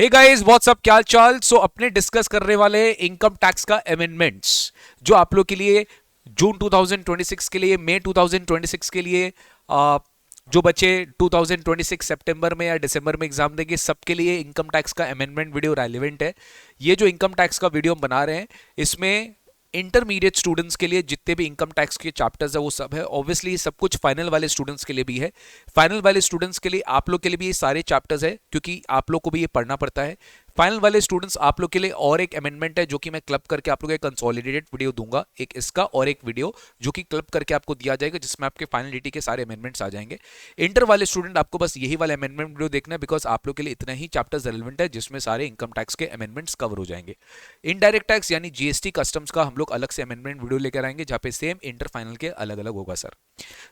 Hey guys what's up, क्या चाल। सो अपने डिस्कस करने वाले इनकम टैक्स का अमेंडमेंट्स जो आप लोग के लिए जून 2026 के लिए, मई 2026 के लिए, जो बच्चे 2026 सितंबर में या दिसंबर में एग्जाम देंगे सबके लिए इनकम टैक्स का अमेंडमेंट वीडियो रेलिवेंट है। ये जो इनकम टैक्स का वीडियो हम बना रहे हैं इसमें इंटरमीडिएट स्टूडेंट्स के लिए जितने भी इनकम टैक्स के चैप्टर्स है वो सब है। ऑब्वियसली सब कुछ फाइनल वाले स्टूडेंट्स के लिए भी है। फाइनल वाले स्टूडेंट्स के लिए, आप लोग के लिए भी ये सारे चैप्टर्स है क्योंकि आप लोग को भी ये पढ़ना पड़ता है। फाइनल वाले स्टूडेंट्स आप लोग के लिए और एक अमेंडमेंट है जो कि मैं क्लब करके आप लोग एक कंसोलिडेटेड वीडियो दूंगा, एक इसका और एक वीडियो जो कि क्लब करके आपको दिया जाएगा जिसमें आपके फाइनलिटी के सारे अमेंडमेंट्स आ जाएंगे। इंटर वाले स्टूडेंट आपको बस यही वाला अमेंडमेंट वीडियो देखना है बिकॉज आप लोग के लिए इतना ही चैप्टर्स रेलेवेंट है जिसमें सारे इनकम टैक्स के अमेंडमेंट्स कवर हो जाएंगे। इनडायरेक्ट टैक्स यानी जीएसटी कस्टम्स का हम लोग अलग से अमेंडमेंट वीडियो लेकर आएंगे जहां पे सेम इंटर फाइनल के अलग अलग होगा सर।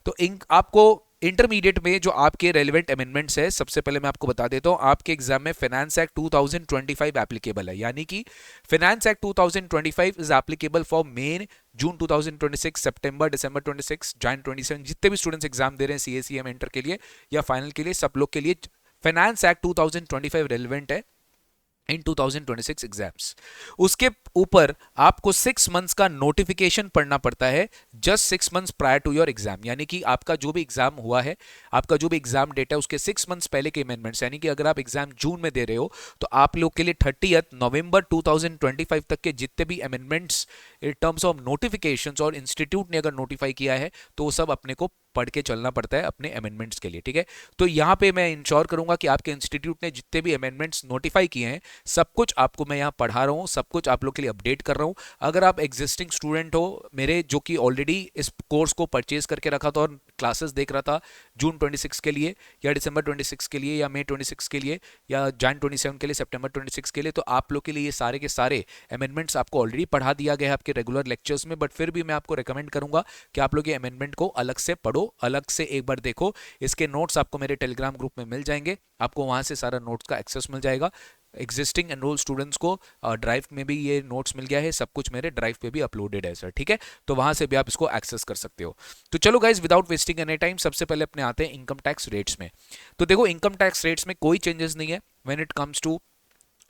तो आपको इंटरमीडिएट में जो आपके रेलेवेंट अमेंडमेंट्स है, सबसे पहले मैं आपको बता देता हूं आपके एग्जाम में फाइनेंस एक्ट 2025 एप्लीकेबल है, यानी कि finance act 2025 is applicable for मेन जून 2026, सितंबर, दिसंबर 26, जैन 27, जितने भी स्टूडेंट्स एग्जाम दे रहे हैं सीएसीएम इंटर के लिए या फाइनल के लिए, सब लोग के लिए फाइनेंस एक्ट 2025 रेलेवेंट है इन 2026 एग्जाम्स। उसके ऊपर आपको 6 मंथ्स का नोटिफिकेशन पढ़ना पड़ता है just 6 months prior to your exam, यानी कि आपका जो भी एग्जाम हुआ है, आपका जो भी एग्जाम डेट है उसके 6 मंथ्स पहले के अमेंडमेंट्स, यानी कि अगर आप एग्जाम जून में दे रहे हो तो आप लोग के लिए 30 नवंबर 2025 तक के जितने भी amendments in terms of notifications और इंस्टीट्यूट ने अगर नोटिफाई किया है तो वो सब अपने को पढ़ के चलना पड़ता है अपने अमेंडमेंट्स के लिए, ठीक है। तो यहां पे मैं इंश्योर करूंगा कि आपके इंस्टीट्यूट ने जितने भी अमेंडमेंट्स नोटिफाई किए हैं सब कुछ आपको मैं यहां पढ़ा रहा हूं, सब कुछ आप लोग के लिए अपडेट कर रहा हूं। अगर आप एग्जिस्टिंग स्टूडेंट हो मेरे जो कि ऑलरेडी इस कोर्स को परचेज करके रखा था और क्लासेस देख रहा था जून 26 के लिए या दिसंबर 26 के लिए या मई 26 के लिए या जैन 27 के लिए, सितंबर 26 के लिए, तो आप लोग के लिए ये सारे के सारे अमेंडमेंट्स आपको ऑलरेडी पढ़ा दिया गया है आपके रेगुलर लेक्चर्स में, बट फिर भी मैं आपको रिकमेंड करूंगा कि आप लोग ये अमेंडमेंट को अलग से पढ़ो, अलग से एक बार देखो। इसके नोट्स आपको मेरे टेलीग्राम ग्रुप में मिल जाएंगे, आपको वहां से सारा नोट्स का एक्सेस मिल जाएगा। एग्जिस्टिंग एनरोल स्टूडेंट्स को ड्राइव में भी ये नोट्स मिल गया है, सब कुछ मेरे ड्राइव पे भी अपलोडेड है सर, ठीक है। तो वहां से भी आप इसको एक्सेस कर सकते हो। तो चलो guys without wasting any time सबसे पहले अपने आते हैं इनकम टैक्स रेट्स में। तो देखो इनकम टैक्स रेट्स में कोई चेंजेस नहीं है when it comes to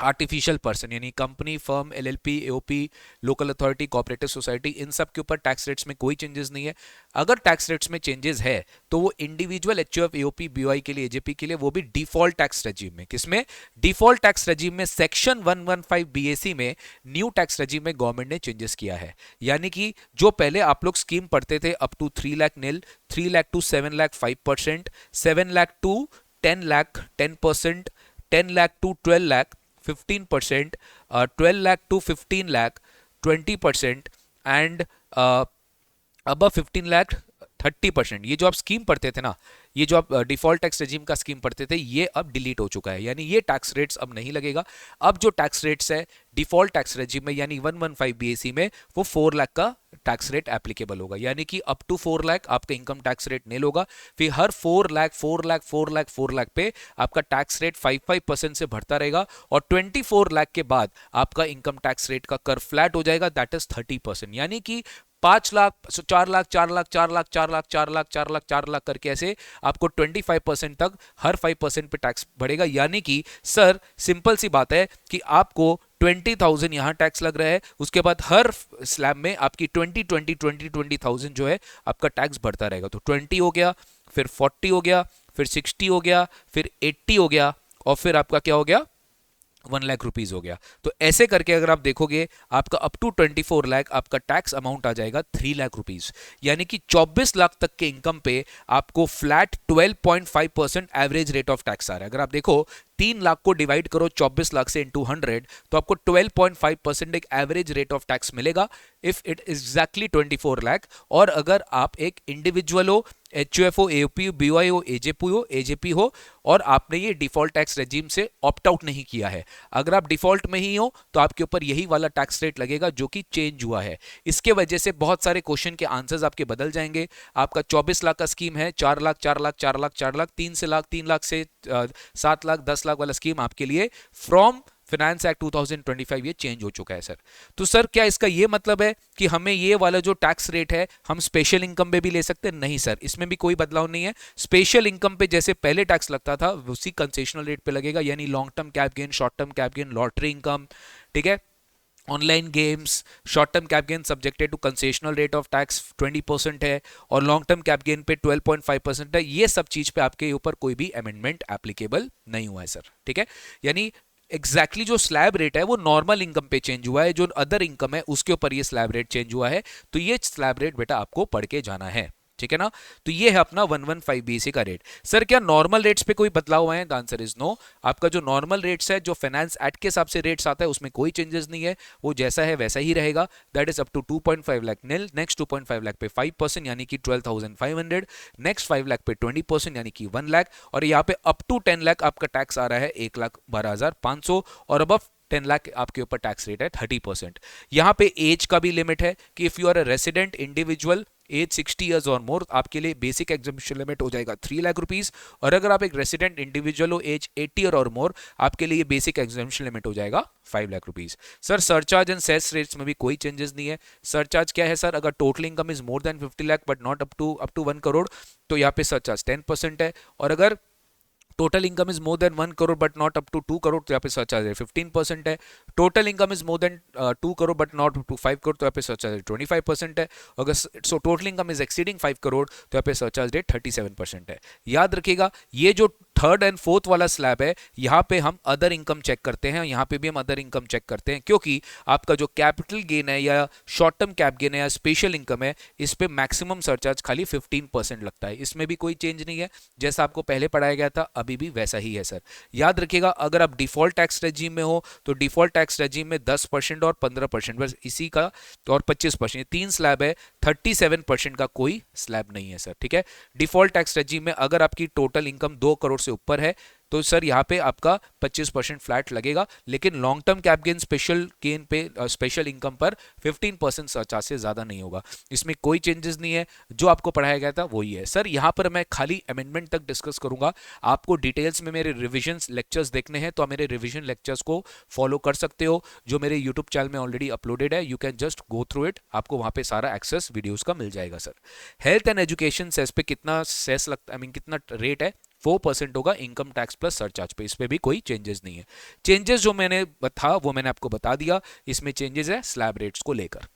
artificial person, यानी company, firm, LLP, AOP, local authority, cooperative society, इन सब के ऊपर टैक्स रेट्स में कोई चेंजेस नहीं है। अगर टैक्स रेट्स में चेंजेस है तो वो इंडिविजुअल एचयूएफ, एओपी, बीओआई के लिए, एजेपी के लिए, वो भी डिफॉल्ट टैक्स रेजिम में। किसमें? डिफॉल्ट टैक्स रेजिम में सेक्शन 115 बीएसी में न्यू टैक्स रेजिम में गवर्नमेंट ने चेंजेस किया है। यानी कि जो पहले आप लोग स्कीम पढ़ते थे up to 3 lakh nil, 3 lakh to 7 lakh 5%, 7 lakh to 10 lakh 10%, 10 lakh to 12 lakh 15%, 12 lakh to 15 lakh 20%, and above 15 lakh 30%। ये जो आप स्कीम पढ़ते थे ना, ये जो आप डिफॉल्ट टैक्स रेजिम का स्कीम पढ़ते थे, ये अब डिलीट हो चुका है, यानी ये टैक्स रेट्स अब नहीं लगेगा। अब जो टैक्स रेट्स है डिफॉल्ट टैक्स रेजिम में यानी 115 बीएसी में, वो 4 लाख का टैक्स रेट एप्लीकेबल होगा, यानी कि अप टू 4 लाख आपका इनकम टैक्स रेट नील होगा। फिर हर 4 लाख 4 लाख 4 लाख 4 लाख पे आपका टैक्स रेट 5% से बढ़ता रहेगा और 24 लाख के बाद आपका इनकम टैक्स रेट का कर्व फ्लैट हो जाएगा, दैट इज 30%। यानी कि 5 लाख 4 लाख 4 लाख 4 लाख 4 लाख 4 लाख 4 लाख 4 लाख करके ऐसे आपको 25% तक हर 5% पे टैक्स बढ़ेगा। यानी कि सर सिंपल सी बात है कि आपको 20,000 यहां टैक्स लग रहा है, उसके बाद हर स्लैब में आपकी 20,000 जो है आपका टैक्स बढ़ता रहेगा। तो 20 हो गया, फिर 40 हो गया, फिर 60 हो गया, फिर 80 हो गया और फिर आपका क्या हो गया, 1 लाख रुपीज हो गया। तो ऐसे करके अगर आप देखोगे आपका अप टू 24 लाख आपका टैक्स अमाउंट आ जाएगा 3 लाख रुपीज, यानी कि 24 लाख तक के इनकम पे आपको flat 12.5% average rate of tax आ रहा है। अगर आप देखो 3 लाख को डिवाइड करो 24 लाख से इंटू 100 तो आपको 12.5% एक एवरेज रेट ऑफ टैक्स मिलेगा इफ इट एग्जैक्टली 24 लाख। और अगर आप एक इंडिविजुअल हो, एचयूएफ हो, एओपी, बीओआई हो, एजेपी हो और आपने ये डिफॉल्ट टैक्स रेजिम से ऑप्ट आउट नहीं किया है, अगर आप डिफॉल्ट में ही हो तो आपके ऊपर यही वाला टैक्स रेट लगेगा जो कि चेंज हुआ है। इसके वजह से बहुत सारे क्वेश्चन के आंसर्स आपके बदल जाएंगे। आपका 24 लाख का स्कीम है, 4 लाख 4 लाख 4 लाख 4 लाख, 3 लाख से 7 लाख 10 लाख वाला स्कीम आपके लिए फ्रॉम फाइनेंस एक्ट 2025 ये चेंज हो चुका है सर। तो सर क्या इसका ये मतलब है कि हमें ये वाला जो टैक्स रेट है हम स्पेशल इनकम पे भी ले सकते हैं? नहीं सर, इसमें भी कोई बदलाव नहीं है। स्पेशल इनकम पे जैसे पहले टैक्स लगता था उसी कंसेशनल रेट पे लगेगा, यानी long term cap gain, short term cap gain, lottery income, ठीक है, online games, short term cap gain subjected to concessional rate of tax 20% है, और लॉन्ग टर्म कैप गेन पे 12.5% है। ये सब चीज पे आपके ऊपर कोई भी अमेंडमेंट एप्लीकेबल नहीं हुआ है सर, ठीक है। यानी एग्जैक्टली जो स्लैब रेट है वो नॉर्मल इनकम पे चेंज हुआ है, जो अदर इनकम है उसके ऊपर ये स्लैब रेट चेंज हुआ है। तो ये स्लैब रेट बेटा आपको पढ़ के जाना है, ठीक है ना। तो ये है अपना 115 बीएससी का रेट। सर क्या नॉर्मल रेट्स पे कोई बदलाव हुआ है? The answer is no. आपका जो नॉर्मल रेट्स है, जो फाइनेंस एक्ट के हिसाब से रेट्स आता है, उसमें कोई चेंजेस नहीं है, वो जैसा है वैसा ही रहेगा। That is up to 2.5 lakh nil, next 2.5 lakh पे 5% यानी कि 12,500, नेक्स्ट 5 लाख पे 20% यानी कि 1 लाख, और यहाँ पे अप टू 10 लाख आपका टैक्स आ रहा है 1,12,500, और अब 10 लाख आपके ऊपर टैक्स रेट है 30%। यहाँ पे एज का भी लिमिट है कि if you are a resident individual age 60 years और मोर, आपके लिए बेसिक एग्जम्पशन लिमिट हो जाएगा 3 लाख रुपीस, और अगर आप एक रेसिडेंट इंडिविजुअल हो एज 80 ईयर और मोर, आपके लिए बेसिक एग्जम्पशन लिमिट हो जाएगा 5 lakh rupees. Sir surcharge and cess rates में भी कोई चेंजेस नहीं है। सरचार्ज क्या है सर? अगर total income is more than 50 lakh but not up to 1 crore, तो यहाँ पे सरचार्ज 10% है, और अगर total income is more than 1 crore but not up to 2 crore, तो यहाँ पे सरचार्ज 15% है। Total income is more than 2 crore but not up to 5 crore, तो यहाँ पे सरचार्ज 25% है। अगर so total income is exceeding 5 crore, तो यहाँ पे सरचार्ज रेट 37% है। याद रखिएगा ये जो थर्ड एंड फोर्थ वाला स्लैब है, यहाँ पे हम अदर इनकम चेक करते हैं, यहाँ पे भी हम अदर इनकम चेक करते हैं, क्योंकि आपका जो कैपिटल गेन है या शॉर्ट टर्म कैप गेन है या स्पेशल इनकम है, इस पे मैक्सिमम सरचार्ज खाली 15% लगता है। इसमें भी कोई चेंज नहीं है, जैसा आपको पहले पढ़ाया गया था अभी भी वैसा ही है सर। याद रखिएगा अगर आप डिफॉल्ट टैक्स रेजिम में हो तो डिफॉल्ट टैक्स रेजिम में 10% और 15%, बस इसी का, और 25%, 3 स्लैब है, 37% का कोई स्लैब नहीं है सर, ठीक है। डिफॉल्ट टैक्स रेजिम में अगर आपकी टोटल इनकम 2 करोड़ से ऊपर है तो सर यहाँ पे आपका 25% फ्लैट लगेगा, लेकिन long term cap gain special gain पे स्पेशल इनकम पर 15% सरचार्ज से ज्यादा नहीं होगा। इसमें कोई चेंजेस नहीं है, जो आपको पढ़ाया गया था वही है सर। यहाँ पर मैं खाली अमेंडमेंट तक डिस्कस करूंगा। आपको डिटेल्स में मेरे रिविजन लेक्चर्स देखने हैं तो आप मेरे रिविजन लेक्चर्स को फॉलो कर सकते हो, जो मेरे यूट्यूब चैनल में ऑलरेडी अपलोडेड है। You can just go through it, आपको वहां पे सारा एक्सेस वीडियोस का मिल जाएगा sir. Health and education cess पे कितना सेस लगता है, कितना रेट है? 4% होगा इनकम टैक्स प्लस सरचार्ज पे, इस पे भी कोई चेंजेस नहीं है। चेंजेस जो मैंने था वो मैंने आपको बता दिया, इसमें चेंजेस है स्लैब रेट्स को लेकर,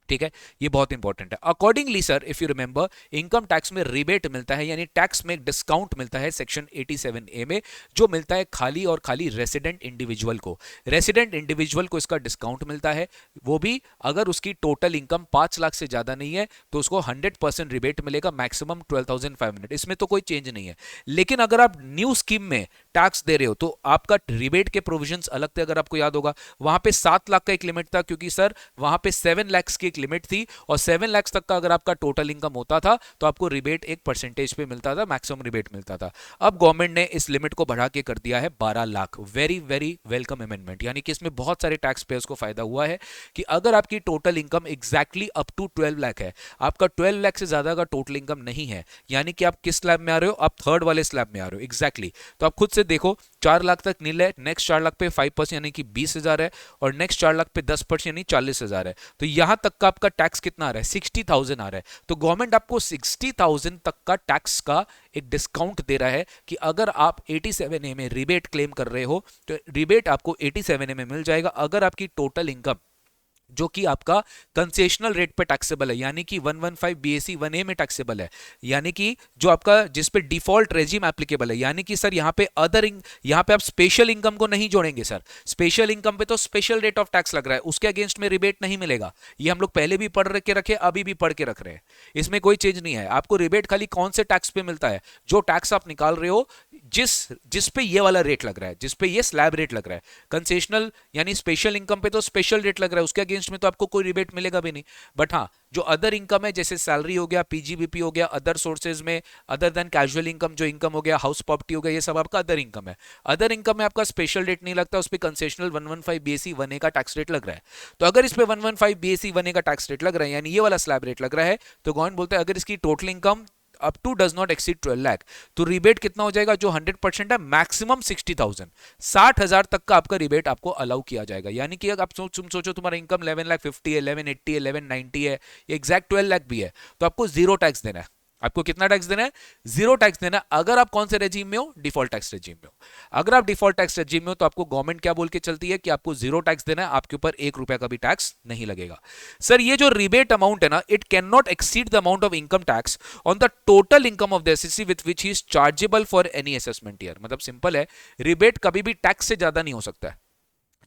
ठीक है। ये बहुत इंपॉर्टेंट है। Accordingly sir if you remember, income tax में रिबेट मिलता है, यानी टैक्स में डिस्काउंट मिलता है सेक्शन 87A में, जो मिलता है खाली और खाली रेसिडेंट इंडिविजुअल को। रेसिडेंट इंडिविजुअल को इसका डिस्काउंट मिलता है, वो भी अगर उसकी टोटल इनकम 5 लाख से ज्यादा नहीं है तो उसको 100% रिबेट मिलेगा, मैक्सिमम 12,500। इसमें तो कोई चेंज नहीं है। लेकिन अगर आप न्यू स्कीम में टैक्स दे रहे हो तो आपका रिबेट के प्रोविजंस अलग थे। अगर आपको याद होगा वहां पे 7 लाख का एक लिमिट था, क्योंकि सर वहां पे 7 लाख की लिमिट थी, और 7 लाख तक का अगर आपका टोटल इनकम होता था तो आपको रिबेट एक परसेंटेज पे मिलता था, मैक्सिमम रिबेट मिलता था। अब गवर्नमेंट ने इस लिमिट को बढ़ा के कर दिया है 12 lakh. Very very welcome amendment, यानी कि इसमें बहुत सारे टैक्स पेयर्स को फायदा हुआ है कि अगर आपकी total income exactly up to 12 lakh है, आपका 12 लाख से ज्यादा का टोटल इनकम नहीं है, यानी कि आप किस स्लैब में आ रहे हो? आप थर्ड वाले स्लैब में आ रहे हो एग्जैक्टली। तो आप खुद से देखो, 4 लाख तक नील है, नेक्स्ट 4 लाख पे 5% यानी कि 20,000 है, और नेक्स्ट 4 लाख पे 10% यानी 40,000 है। तो यहां तक का आपका टैक्स कितना आ रहा है? 60,000 आ रहा है। तो गवर्नमेंट आपको 60,000 तक का टैक्स का एक डिस्काउंट दे रहा है कि अगर आप 87A में रिबेट क्लेम कर रहे हो तो रिबेट आपको 87A में मिल जाएगा, अगर आपकी टोटल इनकम जो कि आपका कंसेशनल रेट पे टैक्सेबल है, यानी कि 115 बीएसी 1A में टैक्सेबल है, यानी कि जो आपका जिस पे डिफॉल्ट रेजिम एप्लीकेबल है, यानी कि सर यहाँ पे यहाँ पे आप स्पेशल इनकम को नहीं जोड़ेंगे सर। स्पेशल इनकम पे तो स्पेशल रेट ऑफ टैक्स लग रहा है, उसके अगेंस्ट में रिबेट नहीं मिलेगा। ये हम लोग पहले भी पढ़ के रखे, अभी भी पढ़ के रख रहे हैं, इसमें कोई चेंज नहीं है। आपको रिबेट खाली कौन से टैक्स पे मिलता है? जो टैक्स आप निकाल रहे हो जिस पे ये वाला रेट लग रहा है, जिस पे ये स्लैब रेट लग रहा है। कंसेशनल यानी स्पेशल इनकम पे तो स्पेशल रेट लग रहा है, उसके अगेंस्ट में तो आपको कोई रिबेट मिलेगा भी नहीं। बट हाँ, जो अदर इनकम है जैसे सैलरी हो गया, पीजीबीपी हो गया, अदर सोर्सेज में अदर देन कैजुअल इनकम जो इनकम हो गया, हाउस प्रॉपर्टी हो गया, ये सब आपका अदर इनकम है। अदर इनकम में आपका स्पेशल रेट नहीं लगता, उस पर कंसेशनल 115 बीएसी 1A का टैक्स रेट लग रहा है। तो अगर इस पे 115 बीएसी 1A का टैक्स रेट लग रहा है, यानी ये वाला स्लैब रेट लग रहा है, तो गवर्नमेंट बोलता है अगर इसकी total income up to does not exceed 12 lakh. तो रिबेट कितना हो जाएगा, जो 100% है मैक्सिमम 60,000, 60,000 तक का आपका रिबेट आपको अलाउ किया जाएगा। यानी कि अगर आप तुम सोचो तुम्हारा इनकम 11,50,000 है, 11,80,000 है, 11,90,000 है, एग्जैक्ट 12 लाख भी है, तो आपको जीरो टैक्स देना है। आपको कितना टैक्स देना है, जीरो टैक्स देना है। अगर आप कौन से रेजिम में हो, डिफॉल्ट टैक्स रेजिम में हो। अगर आप डिफॉल्ट टैक्स रेजिम में हो तो आपको गवर्नमेंट क्या बोल के चलती है कि आपको जीरो टैक्स देना है, आपके ऊपर 1 रुपया का भी टैक्स नहीं लगेगा। सर ये जो रिबेट अमाउंट है ना, it can not exceed the amount of income tax on the total income of the assessee with which he is chargeable for any assessment year. मतलब सिंपल है, रिबेट कभी भी टैक्स से ज्यादा नहीं हो सकता है।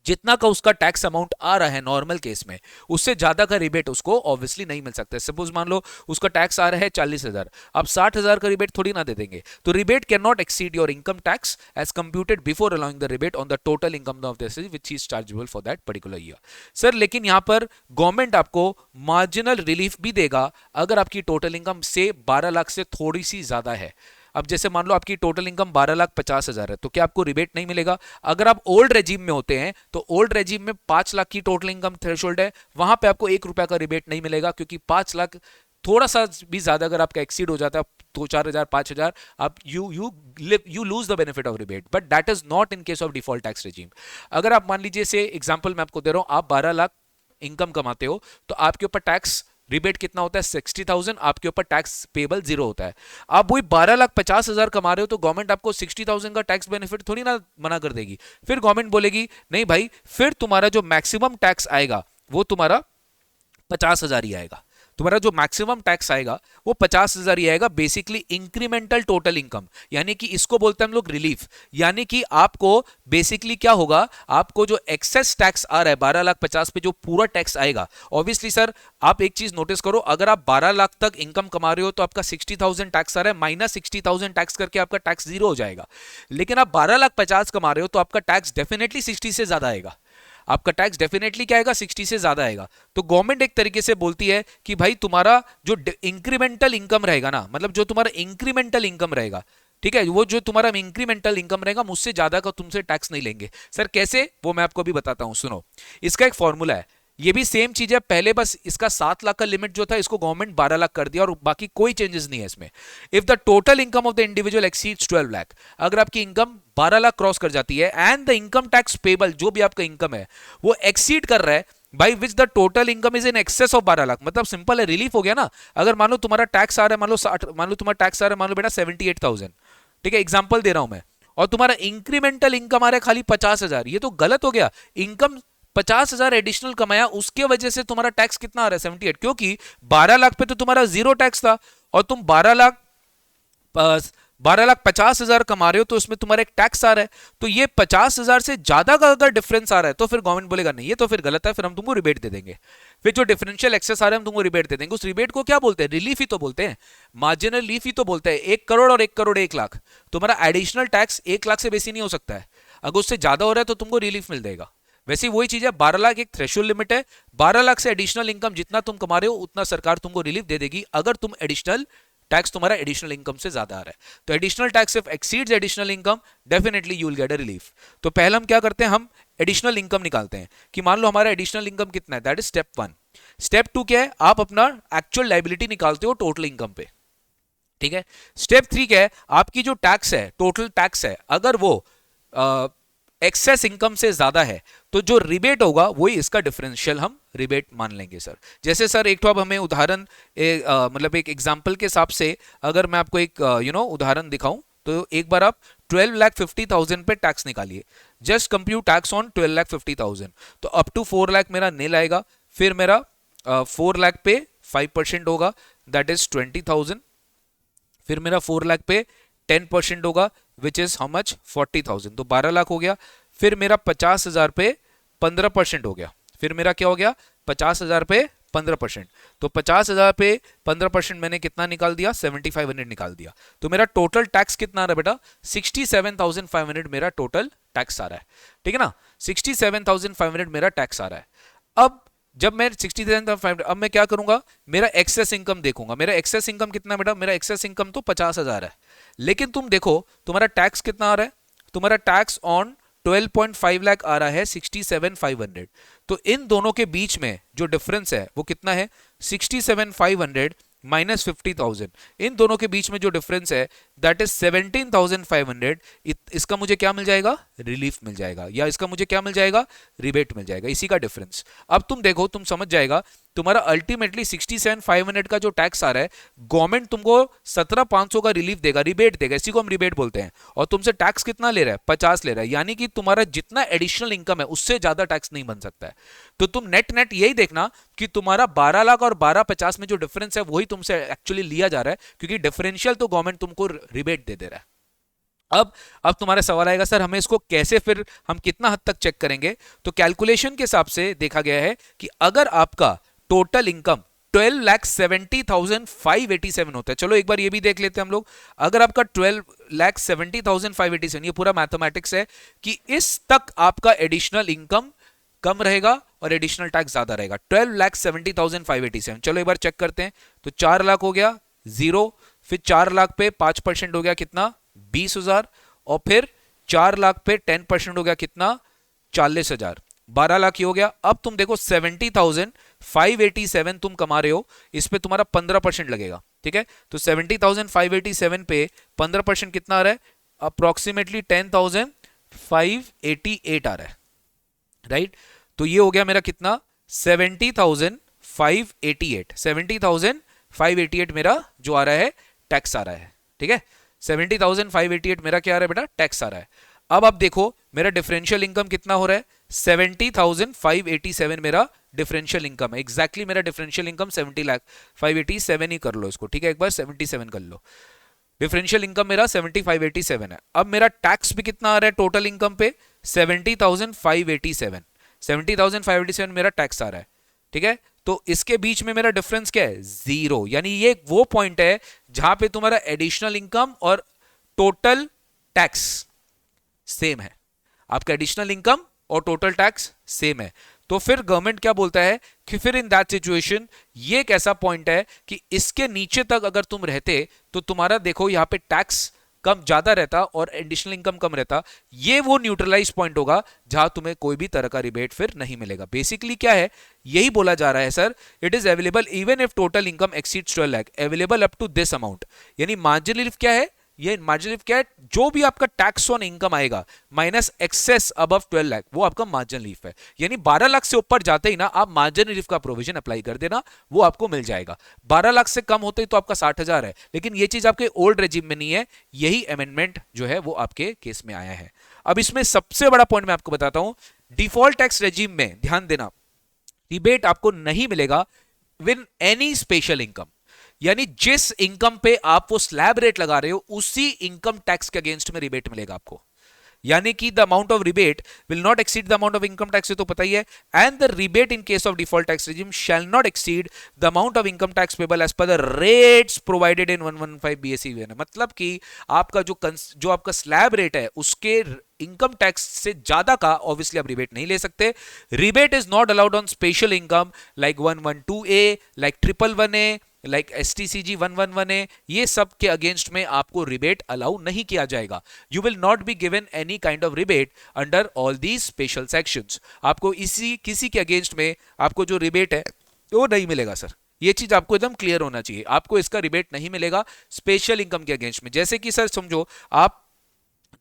जितना का उसका टैक्स अमाउंट आ रहा है नॉर्मल केस में, उससे ज्यादा का रिबेट उसको ऑब्वियसली नहीं मिल सकता है। सपोज मान लो उसका टैक्स आ रहा है 40,000, आप 60,000 का रिबेट थोड़ी ना दे देंगे। तो rebate can not exceed your income tax as computed before allowing the rebate on the total income of this which is chargeable for that particular year. Sir लेकिन यहां पर गवर्नमेंट आपको मार्जिनल रिलीफ भी देगा अगर आपकी टोटल इनकम से 12 लाख से थोड़ी सी ज्यादा है। अब जैसे मान लो आपकी टोटल इनकम 12,50,000 है, तो क्या आपको रिबेट नहीं मिलेगा? अगर आप ओल्ड रेजिम में होते हैं तो ओल्ड रेजिम में 5 लाख की टोटल इनकम थ्रेशोल्ड है, वहां पे आपको 1 रुपया का रिबेट नहीं मिलेगा, क्योंकि 5 लाख थोड़ा सा भी ज्यादा अगर आपका एक्सीड हो जाता है, 2-4,000 5,000, आप you lose the benefit of rebate. But that is not in case of default tax regime. अगर आप मान लीजिए से एग्जाम्पल मैं आपको दे रहा हूं, आप 12 लाख इनकम कमाते हो तो आपके ऊपर टैक्स रिबेट कितना होता है, 60,000, आपके ऊपर टैक्स पेबल जीरो होता है। आप वही 12,50,000 कमा रहे हो तो गवर्नमेंट आपको 60,000 का टैक्स बेनिफिट थोड़ी ना मना कर देगी। फिर गवर्नमेंट बोलेगी नहीं भाई, फिर तुम्हारा जो मैक्सिमम टैक्स आएगा वो तुम्हारा 50,000 ही आएगा। तुम्हारा जो मैक्सिमम टैक्स आएगा वो 50,000 ही आएगा। बेसिकली इंक्रीमेंटल टोटल इनकम, यानी कि इसको बोलते हैं हम लोग रिलीफ। यानी कि आपको बेसिकली क्या होगा, आपको जो एक्सेस टैक्स आ रहा है 12,50,000 पे, जो पूरा टैक्स आएगा, ऑब्वियसली सर आप एक चीज नोटिस करो, अगर आप 12 लाख तक इनकम कमा रहे हो तो आपका 60,000 टैक्स आ रहा है, माइनस 60,000 टैक्स करके आपका टैक्स जीरो हो जाएगा। लेकिन आप 12,50,000 कमा रहे हो तो आपका टैक्स डेफिनेटली 60 से ज्यादा आएगा। आपका टैक्स डेफिनेटली क्या आएगा, 60 से ज्यादा आएगा। तो गवर्नमेंट एक तरीके से बोलती है कि भाई तुम्हारा जो इंक्रीमेंटल इनकम रहेगा ना, मतलब जो तुम्हारा इंक्रीमेंटल इनकम रहेगा, ठीक है, वो जो तुम्हारा इंक्रीमेंटल इनकम रहेगा मुझसे ज्यादा का तुमसे टैक्स नहीं लेंगे। सर कैसे, वो मैं आपको अभी बताता हूं, सुनो। इसका एक फॉर्मूला है, ये भी सेम चीज है, पहले बस इसका 7 लाख का लिमिट जो था इसको गवर्नमेंट 12 लाख कर दिया और बाकी कोई चेंजेस नहीं है इसमें। If the total income of the individual exceeds 12 lakh, अगर आपकी इनकम 12 लाख क्रॉस कर जाती है and the income tax payable, जो भी आपका इनकम है वो एक्सीड कर रहा है by which the total income is in excess of 12 lakh, मतलब सिंपल है, रिलीफ हो गया ना। अगर मान लो तुम्हारा टैक्स आ रहा है, मान लो 60, मान लो तुम्हारा टैक्स आ रहा है, मान लो बेटा 78,000, ठीक है, एग्जांपल दे रहा हूं मैं, और तुम्हारा इंक्रीमेंटल इनकम आ रहा है खाली 50,000, ये तो गलत हो गया। इनकम 50,000 एडिशनल कमाया, उसके वजह से तुम्हारा टैक्स कितना आ रहा है, 78, क्योंकि 12 लाख पे तो तुम्हारा जीरो टैक्स था और तुम 12,50,000 कमा रहे हो तो उसमें तुम्हारा एक टैक्स आ रहा है। तो ये 50,000 से ज्यादा का अगर डिफरेंस आ रहा है तो फिर गवर्नमेंट बोलेगा नहीं, ये तो फिर गलत है, फिर हम तुमको रिबेट दे देंगे। फिर जो डिफरेंशियल एक्सेस आ रहा है हम तुमको रिबेट दे देंगे। उस रिबेट को क्या बोलते हैं, रिलीफ ही तो बोलते हैं, मार्जिनल रिलीफ ही तो बोलते हैं। 1 करोड़ और 1 करोड़ 1 लाख, तुम्हारा एडिशनल टैक्स 1 लाख से बेसी नहीं हो सकता है। अगर उससे ज्यादा हो रहा है तो तुमको रिलीफ मिल जाएगा। वैसे वही चीज है, 12 लाख एक थ्रेशोल्ड लिमिट है, 12 लाख से एडिशनल इनकम जितना तुम कमा रहे हो उतना सरकार तुमको रिलीफ दे देगी, अगर तुम एडिशनल टैक्स तुम्हारा एडिशनल इनकम से ज्यादा आ रहा है। तो additional tax if exceeds additional income, definitely you will get a relief. तो पहले हम क्या करते हैं, हम एडिशनल इनकम निकालते हैं कि मान लो हमारा एडिशनल इनकम कितना है, दैट इज स्टेप 1। स्टेप 2 क्या है, आप अपना एक्चुअल लायबिलिटी निकालते हो टोटल इनकम पे, ठीक है। स्टेप 3 क्या है, आपकी जो टैक्स है, टोटल टैक्स है, अगर वो एक्सेस इनकम से ज्यादा है तो जो रिबेट होगा वही इसका डिफरेंशियल हम रिबेट मान लेंगे। सर जैसे सर एक तो अब हमें उदाहरण मतलब एक एग्जांपल के हिसाब से अगर मैं आपको एक उदाहरण दिखाऊं तो एक बार आप 12,50,000 पे टैक्स निकालिए, जस्ट कंप्यूट टैक्स ऑन 12,50,000, तो अप टू 4 लाख मेरा नील आएगा। फिर मेरा 4 लाख पे 5% होगा, दैट इज 20,000। फिर मेरा 4 लाख पे 10% होगा विच इज हाउ मच, 40,000, तो 12 लाख हो गया। फिर मेरा 50,000 पे 15% हो गया। फिर मेरा क्या हो गया, 50,000 पे 15%, तो 50,000 पे 15% मैंने कितना निकाल दिया, 7,500 निकाल दिया। तो मेरा टोटल टैक्स कितना आ रहा है बेटा, 67,500 मेरा टोटल टैक्स आ रहा है, ठीक है ना, 67,500 मेरा टैक्स आ रहा है। अब जब मैं 67,500, अब मैं क्या करूंगा, मेरा एक्सेस इनकम देखूंगा। मेरा एक्सेस इनकम कितना बेटा, मेरा एक्सेस इनकम तो 50,000 है, लेकिन तुम देखो तुम्हारा टैक्स कितना आ रहा है, तुम्हारा टैक्स ऑन 12.5 लाख आ रहा है 67,500। तो इन दोनों के बीच में जो डिफरेंस है वो कितना है, 67,500 माइनस 50,000, इन दोनों के बीच में जो डिफरेंस है दैट इज 17,500। इसका मुझे क्या मिल जाएगा, रिलीफ मिल जाएगा, या इसका मुझे क्या मिल जाएगा, रिबेट मिल जाएगा, इसी का डिफरेंस। अब तुम देखो, तुम समझ जाएगा, तुम्हारा अल्टीमेटली 67,500 का जो टैक्स आ रहा है, गवर्नमेंट तुमको 17,500 का रिलीफ देगा, रिबेट देगा, इसी को हम रिबेट बोलते हैं, और तुमसे टैक्स कितना ले रहा है, 50 ले रहा है, यानी कि तुम्हारा जितना एडिशनल इनकम है उससे ज्यादा टैक्स नहीं बन सकता है। तो तुम नेट नेट यही देखना कि तुम्हारा 12 लाख और 12,50 में जो डिफरेंस है वही तुमसे एक्चुअली लिया जा रहा है, क्योंकि डिफरेंशियल तो गवर्नमेंट तुमको रिबेट दे रहा है। अब तुम्हारा सवाल आएगा, सर हमें इसको कैसे, फिर हम कितना हद तक चेक करेंगे? तो कैलकुलेशन के हिसाब से देखा गया है कि अगर आपका टोटल इनकम 12,70,587 होता है, चलो एक बार ये भी देख लेते हैं हम लोग, अगर आपका 12,70,587, ये पूरा मैथमेटिक्स है कि इस तक आपका एडिशनल इनकम कम रहेगा और एडिशनल टैक्स ज्यादा रहेगा, 12,70,587। चलो एक बार चेक करते हैं, तो 4 लाख हो गया जीरो, फिर 4 लाख पे 5% हो गया कितना, 20,000, और फिर 4 लाख पे 10% हो गया कितना, 40,000, 12 लाख ही हो गया। अब तुम देखो 70,587 तुम कमा रहे हो, इस पे तुम्हारा 15% लगेगा, ठीक है? तो 70,587 पे 15% कितना आ रहा है, अप्रोक्सीमेटली 10,588 आ रहा है, राइट? तो ये हो गया मेरा कितना, 70,588, 70,588 मेरा जो आ रहा है टैक्स आ रहा है, ठीक है? 70,588 मेरा क्या आ रहा है बेटा, टैक्स आ रहा है। अब आप देखो मेरा डिफरेंशियल इनकम कितना हो रहा है, 70,587 मेरा डिफरेंशियल इनकम है, एग्जैक्टली मेरा डिफरेंशियल इनकम 70,587 ही कर लो इसको, ठीक है? एक बार 77 कर लो, डिफरेंशियल इनकम मेरा 70,587 है। अब मेरा टैक्स भी कितना आ रहा है टोटल इनकम पे, 70,587, 70,587 मेरा टैक्स आ रहा है, ठीक है? तो इसके बीच में मेरा डिफरेंस क्या है, जीरो, यानी ये वो पॉइंट है जहां पे तुम्हारा एडिशनल इनकम और टोटल टैक्स सेम है, आपका एडिशनल इनकम और टोटल टैक्स सेम है। तो फिर गवर्नमेंट क्या बोलता है कि फिर इन दैट सिचुएशन ये एक ऐसा पॉइंट है कि इसके नीचे तक अगर तुम रहते तो तुम्हारा देखो यहां पे टैक्स कम ज्यादा रहता और एडिशनल इनकम कम रहता, ये वो न्यूट्रलाइज पॉइंट होगा जहां तुम्हें कोई भी तरह का रिबेट फिर नहीं मिलेगा। बेसिकली क्या है, यही बोला जा रहा है sir, it is available even if total income exceeds 12 lakh, available up to this amount, यानी मार्जिनल रिलीफ क्या है, ये मार्जिनल रिलीफ क्या है, जो भी आपका टैक्स ऑन इनकम आएगा माइनस एक्सेस अबव 12 लाख, वो आपका मार्जिनल रिलीफ है। यानी 12 लाख से ऊपर जाते ही ना आप मार्जिनल रिलीफ का प्रोविजन अप्लाई कर देना, वो आपको मिल जाएगा। 12 लाख से कम होते ही तो आपका 60,000 है, लेकिन ये चीज आपके ओल्ड रेजिम में नहीं है, यही अमेंडमेंट जो है वो आपके केस में आया है। अब इसमें सबसे बड़ा पॉइंट मैं आपको बताता हूं, डिफॉल्ट टैक्स रेजिम में ध्यान देना, रिबेट आपको नहीं मिलेगा विद एनी स्पेशल इनकम, यानी जिस इनकम पे आप वो स्लैब रेट लगा रहे हो उसी इनकम टैक्स के अगेंस्ट में रिबेट मिलेगा आपको, यानी कि the amount of rebate will not exceed the amount of income tax, तो पता ही है, and the rebate in case of default tax regime shall not exceed the amount of income tax payable as per the rates provided in 115 BSE, मतलब कि आपका जो आपका slab rate है उसके इनकम टैक्स से ज्यादा का ऑब्वियसली आप रिबेट नहीं ले सकते। Rebate is not allowed on special income like 112A, like 111A, like STCG 111A, ये सब के अगेंस्ट में आपको रिबेट अलाउ नहीं किया जाएगा। You will not be given any kind of rebate under all these special sections. आपको किसी के अगेंस्ट में आपको जो रिबेट है वो नहीं मिलेगा सर, ये चीज आपको एकदम क्लियर होना चाहिए, आपको इसका रिबेट नहीं मिलेगा स्पेशल इनकम के अगेंस्ट में। जैसे कि सर समझो आप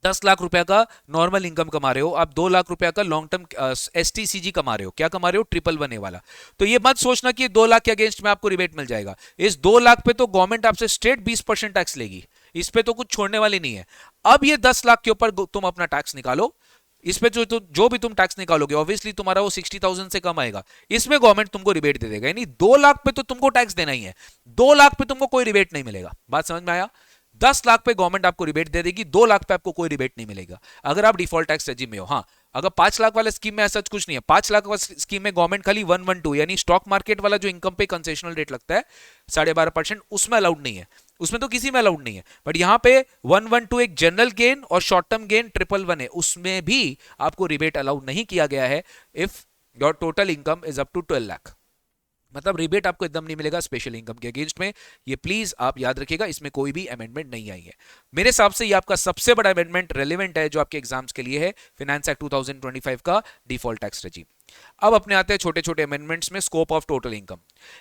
10 लाख रुपया का नॉर्मल इनकम कमा रहे हो, आप 2 लाख रुपया का लॉन्ग टर्म STCG कमा रहे हो, क्या कमा रहे हो, 111A वाला, तो ये मत सोचना कि 2 लाख के अगेंस्ट में आपको रिबेट मिल जाएगा। इस 2 लाख पे तो गवर्नमेंट आपसे स्ट्रेट 20% टैक्स लेगी, इस पे तो कुछ छोड़ने वाली नहीं है। अब ये 10 लाख के ऊपर तुम अपना टैक्स निकालो, इस पे जो भी तुम टैक्स निकालोगे ऑब्वियसली तुम्हारा वो 60,000 से कम आएगा, इसमें गवर्नमेंट तुमको रिबेट दे देगा, यानी 2 लाख पे तो तुमको टैक्स देना ही है, 2 लाख पे तुमको कोई रिबेट नहीं मिलेगा। बात समझ में आया? 10 लाख पे गवर्नमेंट आपको रिबेट दे देगी, 2 लाख पे आपको कोई रिबेट नहीं मिलेगा अगर आप डिफॉल्ट टैक्स रेजिम में हो। हाँ, अगर 5 लाख वाले स्कीम में ऐसा कुछ नहीं है, 5 लाख वाले स्कीम में गवर्नमेंट खाली 112 यानी स्टॉक मार्केट वाला जो इनकम पे कंसेशनल रेट लगता है 12.5%, उसमें अलाउड नहीं है, उसमें तो किसी में अलाउड नहीं है। बट यहां पे 112 एक जनरल गेन और शॉर्ट टर्म गेन 111 है, उसमें भी आपको रिबेट अलाउड नहीं किया गया है if your total income is up to 12 lakh, मतलब रिबेट आपको एकदम नहीं मिलेगा स्पेशल इनकम के अगेंस्ट में। ये प्लीज आप याद रखिएगा, इसमें कोई भी अमेंडमेंट नहीं आई है। मेरे हिसाब से ये आपका सबसे बड़ा अमेंडमेंट रेलेवेंट है जो आपके एग्जाम्स के लिए है, फाइनेंस एक्ट 2025 का डिफॉल्ट टैक्स रेजिम। अब अपने आते हैं छोटे छोटे अमेंडमेंट्स में। Scope of total income,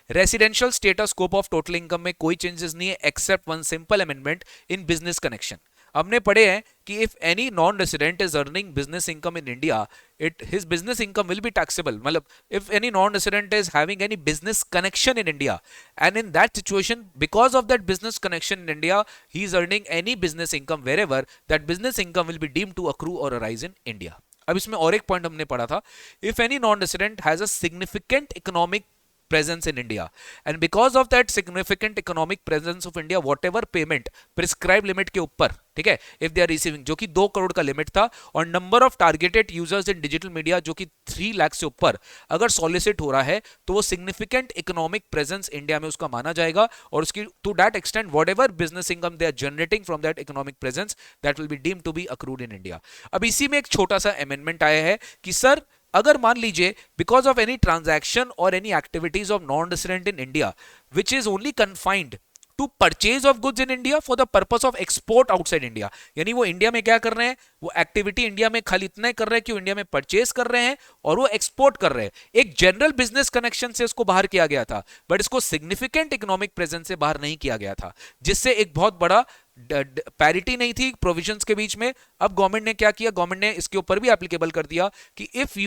residential status scope of total income में कोई चेंजेस नहीं है except one simple amendment in business connection. हमने पढ़े हैं कि if any non resident is earning business income in India, it his business income will be taxable. मतलब if any non resident is having any business connection in India and in that situation because of that business connection in India he is earning any business income wherever, that business income will be deemed to accrue और arise in India. अब इसमें और एक point हमने पढ़ा था, if any non resident has a significant economic presence in India and because of that significant economic presence of India whatever payment prescribed limit के ऊपर, ठीक है, if they are receiving, जो कि 2 करोड़ का लिमिट था, और number of targeted users in digital media जो कि 3 लाख से ऊपर अगर सॉलिसिट हो रहा है तो वो सिग्निफिकेंट इकोनॉमिक प्रेजेंस इंडिया में उसका माना जाएगा और उसकी to that extent whatever business income they are generating from that economic presence that will be deemed to be accrued in India. अब इसी में एक छोटा सा अमेंडमेंट आया है कि सर अगर मान लीजिए बिकॉज ऑफ एनी ट्रांजैक्शन और any activities of non resident in India which is only confined to purchase of goods in India for the purpose of export outside India, यानी वो इंडिया में क्या कर रहे हैं, वो एक्टिविटी इंडिया में खाली इतना ही कर रहे हैं कि वो इंडिया में परचेज कर रहे हैं और वो एक्सपोर्ट कर रहे हैं। एक जनरल बिजनेस कनेक्शन से इसको बाहर किया गया था बट इसको सिग्निफिकेंट इकोनॉमिक प्रेजेंस से बाहर नहीं किया गया था, जिससे एक बहुत बड़ा पैरिटी नहीं थी प्रोविजंस के बीच में। अब गवर्नमेंट ने क्या किया, गवर्नमेंट ने इसके ऊपर भी एप्लीकेबल कर दिया कि if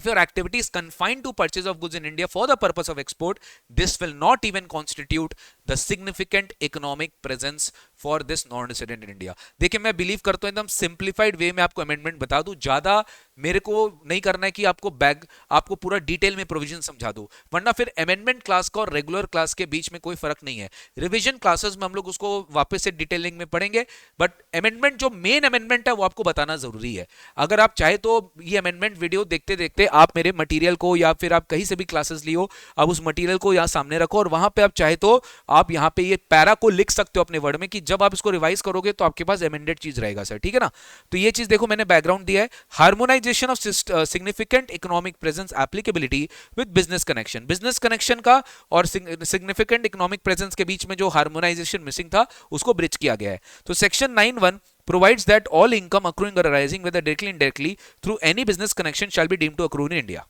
your activity is confined to purchase of goods in India for the purpose of export, this will not even constitute the significant economic presence for this non-resident in India। देखिए मैं believe करता हूं एकदम simplified वे में आपको amendment बता दूं, ज्यादा मेरे को नहीं करना है कि आपको पूरा डिटेल में प्रोविजन समझा दूं, वरना फिर अमेंडमेंट क्लास का और रेगुलर क्लास के बीच में कोई फर्क नहीं है। रिवीजन क्लासेस में हम लोग उसको वापस से डिटेलिंग में पढ़ेंगे बट अमेंडमेंट जो मेन अमेंडमेंट है वो आपको बताना जरूरी है। अगर आप चाहे तो ये अमेंडमेंट वीडियो देखते देखते आप मेरे मटेरियल को या फिर आप कहीं से भी क्लासेस लियो, आप उस मटेरियल को यहाँ सामने रखो और वहां पे आप चाहे तो आप यहाँ पे ये पैरा को लिख सकते हो अपने वर्ड में कि जब आप इसको रिवाइज करोगे तो आपके पास अमेंडेड चीज रहेगा सर, ठीक है ना। तो ये चीज देखो मैंने बैकग्राउंड दिया है, harmonisation of significant economic presence applicability with business connection. Business connection का और सिग्निफिकेंट इकोनॉमिक प्रेजेंस के बीच में जो हार्मोनाइजेशन मिसिंग था उसको ब्रिज किया गया है। तो section 9(1) provides that all income accruing or arising whether directly or indirectly through any business connection shall be deemed to accrue in India।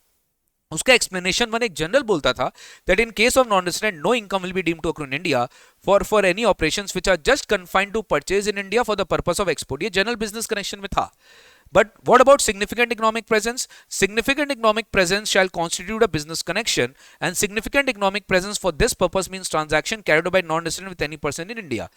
उसका एक्सप्लेनेशन वन एक जनरल बोलता था that in case of non-resident no income will be deemed to accrue in India for any operations which are just confined to purchase in India for the purpose of export। ये general business connection में था। But what about significant economic presence? Significant economic presence shall constitute a business connection and significant economic presence for this purpose means transaction carried out by non-resident with any person in India।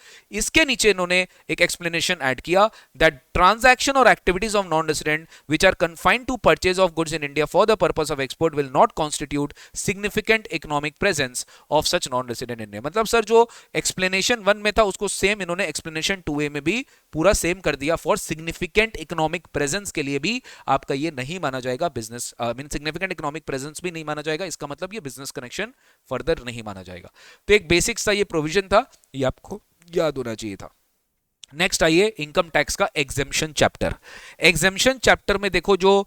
इसके नीचे इन्होंने एक explanation add किया that transaction or activities of non-resident which are confined to purchase of goods in India for the purpose of export will not constitute significant economic presence of such non-resident in India। मतलब sir जो explanation 1 में था उसको same इन्होंने explanation 2A में भी पूरा same कर दिया। फॉर सिग्निफिकेंट इकोनॉमिक प्रेजेंस के लिए भी आपका ये नहीं माना जाएगा business mean significant economic presence भी नहीं माना जाएगा, इसका मतलब ये बिजनेस कनेक्शन फर्दर नहीं माना जाएगा। तो एक बेसिक सा ये प्रोविजन था, ये आपको याद होना चाहिए था। नेक्स्ट आइए इनकम टैक्स का एग्जेम्पशन चैप्टर। एग्जेम्पशन चैप्टर में देखो जो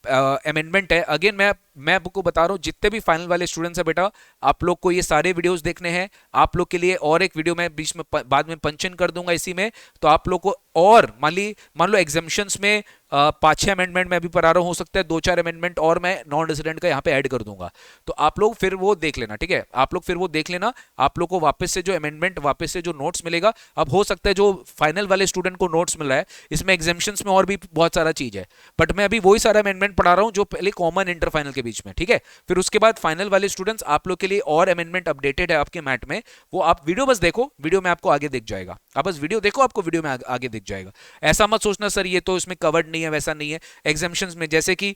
अमेंडमेंट है, अगेन मैं आपको बता रहा हूं जितने भी फाइनल वाले स्टूडेंट्स हैं बेटा आप लोग को ये सारे वीडियोस देखने हैं। आप लोग के लिए और एक वीडियो मैं बीच में बाद में पंचन कर दूंगा इसी में, तो आप लोग को और मान लो एग्जामिशंस में 5-6 अमेंडमेंट मैं भी पढ़ा रहा हूं, हो सकता है 2-4 अमेंडमेंट और मैं नॉन रेजिडेंट का यहाँ पे ऐड कर दूंगा, तो आप लोग फिर वो देख लेना, ठीक है। आप लोग फिर वो देख लेना, आप लोग को वापस से जो अमेंडमेंट वापस से जो नोट्स मिलेगा, अब हो सकता है जो फाइनल वाले स्टूडेंट को नोट्स मिल रहा है इसमें एग्जामिशंस में और भी बहुत सारा चीज है, बट मैं अभी वही सारा अमेंडमेंट पढ़ा रहा हूँ जो पहले कॉमन इंटर फाइनल के बीच में, ठीक है। फिर उसके बाद फाइनल वाले स्टूडेंट्स आप लोग के लिए और अमेंडमेंट अपडेटेड है आपके मैट में, वो आप वीडियो बस देखो, वीडियो में आपको आगे दिख जाएगा। आप बस वीडियो देखो, आपको वीडियो में आगे दिख जाएगा। ऐसा मत सोचना सर ये तो इसमें कवर्ड नहीं है, वैसा नहीं है। एग्जामिशंस में जैसे कि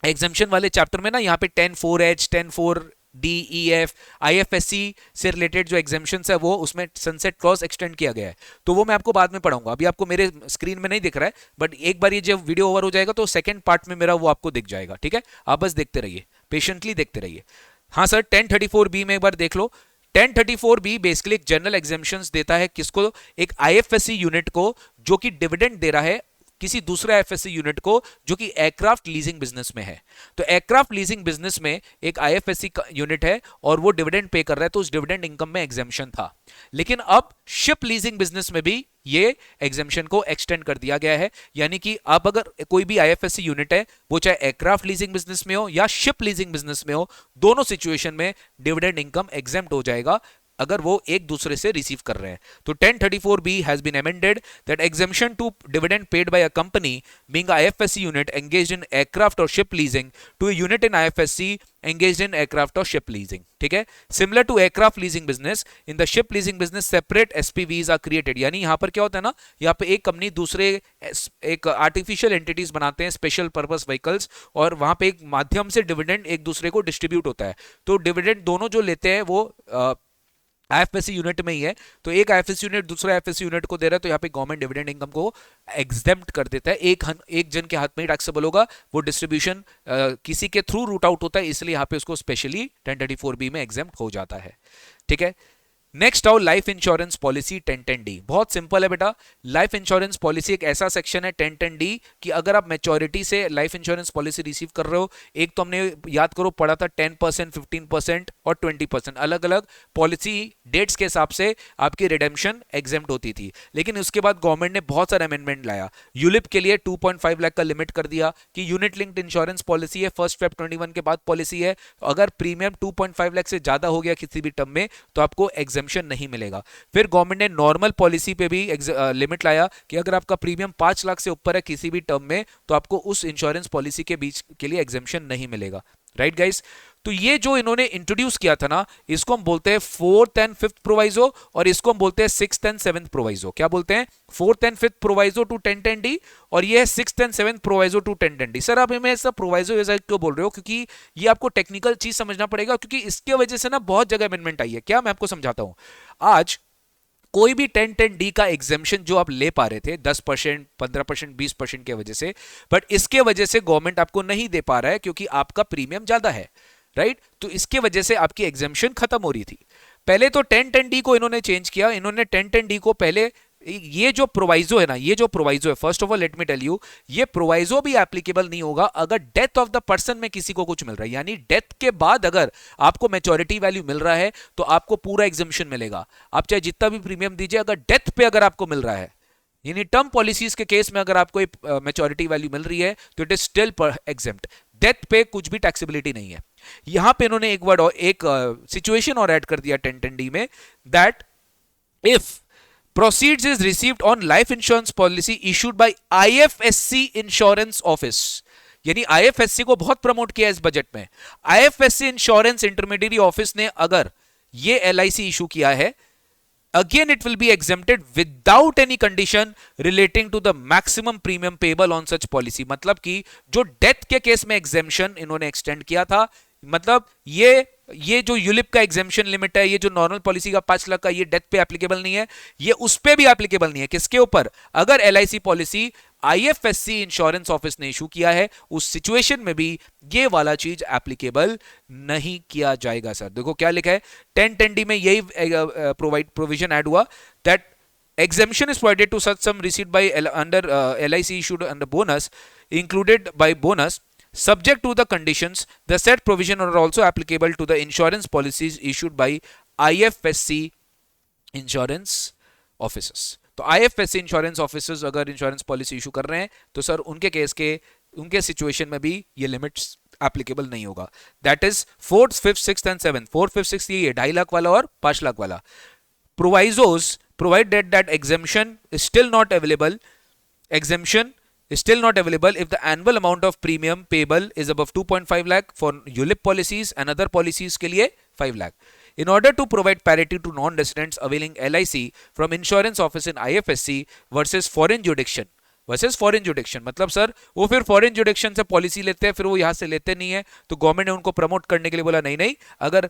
एग्जामिशन वाले चैप्टर में ना यहाँ पे 10(4)H 10(4)D(E)F IFSC से रिलेटेड जो एग्जामिशंस है वो उसमें सनसेट क्लॉज एक्सटेंड किया गया है, तो वो मैं आपको बाद में पढ़ाऊंगा, अभी आपको मेरे स्क्रीन में नहीं दिख रहा है, बट एक बार ये जब वीडियो ओवर हो जाएगा तो सेकंड पार्ट में मेरा वो आपको दिख जाएगा, ठीक है। आप बस देखते रहिए, पेशेंटली देखते रहिए। हाँ सर 1034B में एक बार देख लो। 1034B बेसिकली एक जनरल एग्जामिशंस देता है किसको, एक IFSC यूनिट को जो कि डिविडेंड दे रहा है किसी दूसरे IFSC यूनिट को जो कि एयरक्राफ्ट लीजिंग बिजनेस में है। तो एयरक्राफ्ट लीजिंग बिजनेस में एक IFSC यूनिट है और वो डिविडेंड पे कर रहा है, तो उस डिविडेंड इनकम में एग्जेम्पशन था। लेकिन अब शिप लीजिंग बिजनेस में भी ये एग्जेम्पशन को एक्सटेंड कर दिया गया है। यानी कि अब अगर कोई भी आईएफएससी यूनिट है, वो चाहे एयरक्राफ्ट लीजिंग बिजनेस में हो या शिप लीजिंग बिजनेस में हो, दोनों सिचुएशन में डिविडेंड इनकम एग्जेम्प्ट हो जाएगा अगर वो एक दूसरे से रिसीव कर रहे हैं। तो 1034B has been amended that exemption to dividend paid by a company being IFSC unit engaged in aircraft और ship leasing to a unit in IFSC engaged in aircraft or ship leasing। ठीक है, similar to aircraft leasing business, in the ship leasing business separate SPVs are created। यानी यहां पर क्या होता है ना, यहाँ पे एक कंपनी दूसरे एक आर्टिफिशियल एंटिटीज बनाते हैं, स्पेशल पर्पस व्हीकल्स, और वहां पे एक माध्यम से डिविडेंड एक दूसरे को डिस्ट्रीब्यूट होता है। तो डिविडेंड दोनों जो लेते हैं वो आईएफएससी यूनिट में ही है। तो एक आईएफएससी यूनिट दूसरे आईएफएससी यूनिट को दे रहा है, तो यहाँ पे गवर्नमेंट डिविडेंड इनकम को एग्जेम्प्ट कर देता है। एक जन के हाथ में ही टैक्सेबल होगा, वो डिस्ट्रीब्यूशन किसी के थ्रू रूट आउट होता है, इसलिए यहाँ पे उसको स्पेशली 1034B में एग्जेम्प्ट हो जाता है। ठीक है, नेक्स्ट आओ लाइफ इंश्योरेंस पॉलिसी 1010D। बहुत सिंपल है बेटा, लाइफ इंश्योरेंस पॉलिसी एक ऐसा सेक्शन है 1010D कि अगर आप मैच्योरिटी से लाइफ इंश्योरेंस पॉलिसी रिसीव कर रहे हो, एक तो हमने याद करो पढ़ा था 10%, 15% और 20%, अलग अलग पॉलिसी डेट्स के हिसाब से आपकी रिडेम्पशन एग्जेम्प्ट होती थी। लेकिन उसके बाद गवर्नमेंट ने बहुत सारे अमेंडमेंट लाया। यूलिप के लिए 2.5 लाख का लिमिट कर दिया कि यूनिट लिंक्ड इंश्योरेंस पॉलिसी है, 1 Feb 21 के बाद पॉलिसी है, अगर प्रीमियम 2.5 लाख से ज्यादा हो गया किसी भी टर्म में तो आपको एग्जेम्पशन नहीं मिलेगा। फिर गवर्नमेंट ने नॉर्मल पॉलिसी पे भी लिमिट लाया कि अगर आपका प्रीमियम 5 लाख से ऊपर है किसी भी टर्म में तो आपको उस इंश्योरेंस पॉलिसी के बीच के लिए एग्जेम्पशन नहीं मिलेगा। राइट गाइस, तो ये जो इन्होंने इंट्रोड्यूस किया था ना, इसको हम बोलते हैं 4th and 5th प्रोवाइजो, और इसको हम बोलते हैं 6th and 7th प्रोवाइजो। क्या बोलते हैं? 4th and 5th proviso to 1010D, और ये है 6th and 7th proviso to 1010D। Sir आप हमें ऐसा प्रोवाइजो ऐसा क्यों बोल रहे हो? क्योंकि ये आपको टेक्निकल चीज समझना पड़ेगा, क्योंकि इसके वजह से ना बहुत जगह अमेंडमेंट आई है। क्या, मैं आपको समझाता हूं। आज कोई भी 1010D का एग्जेम्पशन जो आप ले पा रहे थे 10%, 15%, 20% की वजह से, बट इसके वजह से गवर्नमेंट आपको नहीं दे पा रहा है क्योंकि आपका प्रीमियम ज्यादा है। राइट, तो इसके वजह से आपकी एग्जेम्पशन खत्म हो रही थी। पहले तो 1010D को इन्होंने चेंज किया। इन्होंने 1010D को पहले ये जो प्रोवाइजो है ना, ये जो प्रोवाइजो है, first of all let me tell you, ये प्रोवाइजो भी एप्लीकेबल नहीं होगा अगर डेथ ऑफ द पर्सन में किसी को कुछ मिल रहा है। यानी डेथ के बाद अगर आपको मैच्योरिटी वैल्यू मिल रहा है तो आपको पूरा एग्जेम्पशन मिलेगा। आप चाहे जितना भी प्रीमियम दीजिए, अगर डेथ पे अगर आपको मिल रहा है, यानी टर्म पॉलिसीज के केस में अगर आपको मैच्योरिटी वैल्यू मिल रही है तो it is still exempt. Death पे कुछ भी टैक्सेबिलिटी नहीं है। यहां पे इन्होंने एक वर्ड और एक सिचुएशन और ऐड कर दिया 1010D में, that if proceeds is received on life insurance policy issued by IFSC insurance office। यानी IFSC को बहुत प्रमोट किया इस बजट में। IFSC इंश्योरेंस इंटरमीडिएरी ऑफिस ने अगर ये LIC इशू किया है, again it will be exempted without any condition relating to the maximum premium payable on such policy। मतलब कि जो डेथ के केस में एग्जेम्पशन इन्होंने एक्सटेंड किया था, मतलब ये जो यूलिप का एग्जेम्पशन लिमिट है, ये जो नॉर्मल पॉलिसी का 5 लाख का, ये डेथ पे एप्लीकेबल नहीं है, ये उस पे भी एप्लीकेबल नहीं है। किसके ऊपर? अगर LIC policy IFSC insurance office ने इशू किया है, उस सिचुएशन में भी ये वाला चीज एप्लीकेबल नहीं किया जाएगा। सर देखो क्या लिखा है 1010D में, यही प्रोविजन ऐड हुआ, that exemption is provided to such sum received by under LIC issued under bonus included by bonus subject to the conditions. The said provision are also applicable to the insurance policies issued by IFSC insurance officers। तो IFSC insurance officers अगर insurance policy issue कर रहे हैं तो sir उनके case के, उनके situation में भी ये लिमिट्स एप्लीकेबल नहीं होगा। That is 4th, 5th, 6th and 7th। 4th, 5th, 6th ये 2.5 लाख वाला और 5 लाख वाला। Provisos provided that exemption is still not available. Exemption is still not available if the annual amount of premium payable is above 2.5 lakh for ULIP policies and other policies के लिए 5 lakh. In order to provide parity to non-residents availing LIC from insurance office in IFSC versus foreign jurisdiction, मतलब sir वो फिर foreign जुडिक्शन से policy लेते हैं, फिर वो यहां से लेते नहीं है, तो गवर्नमेंट ने उनको प्रमोट करने के लिए बोला नहीं, अगर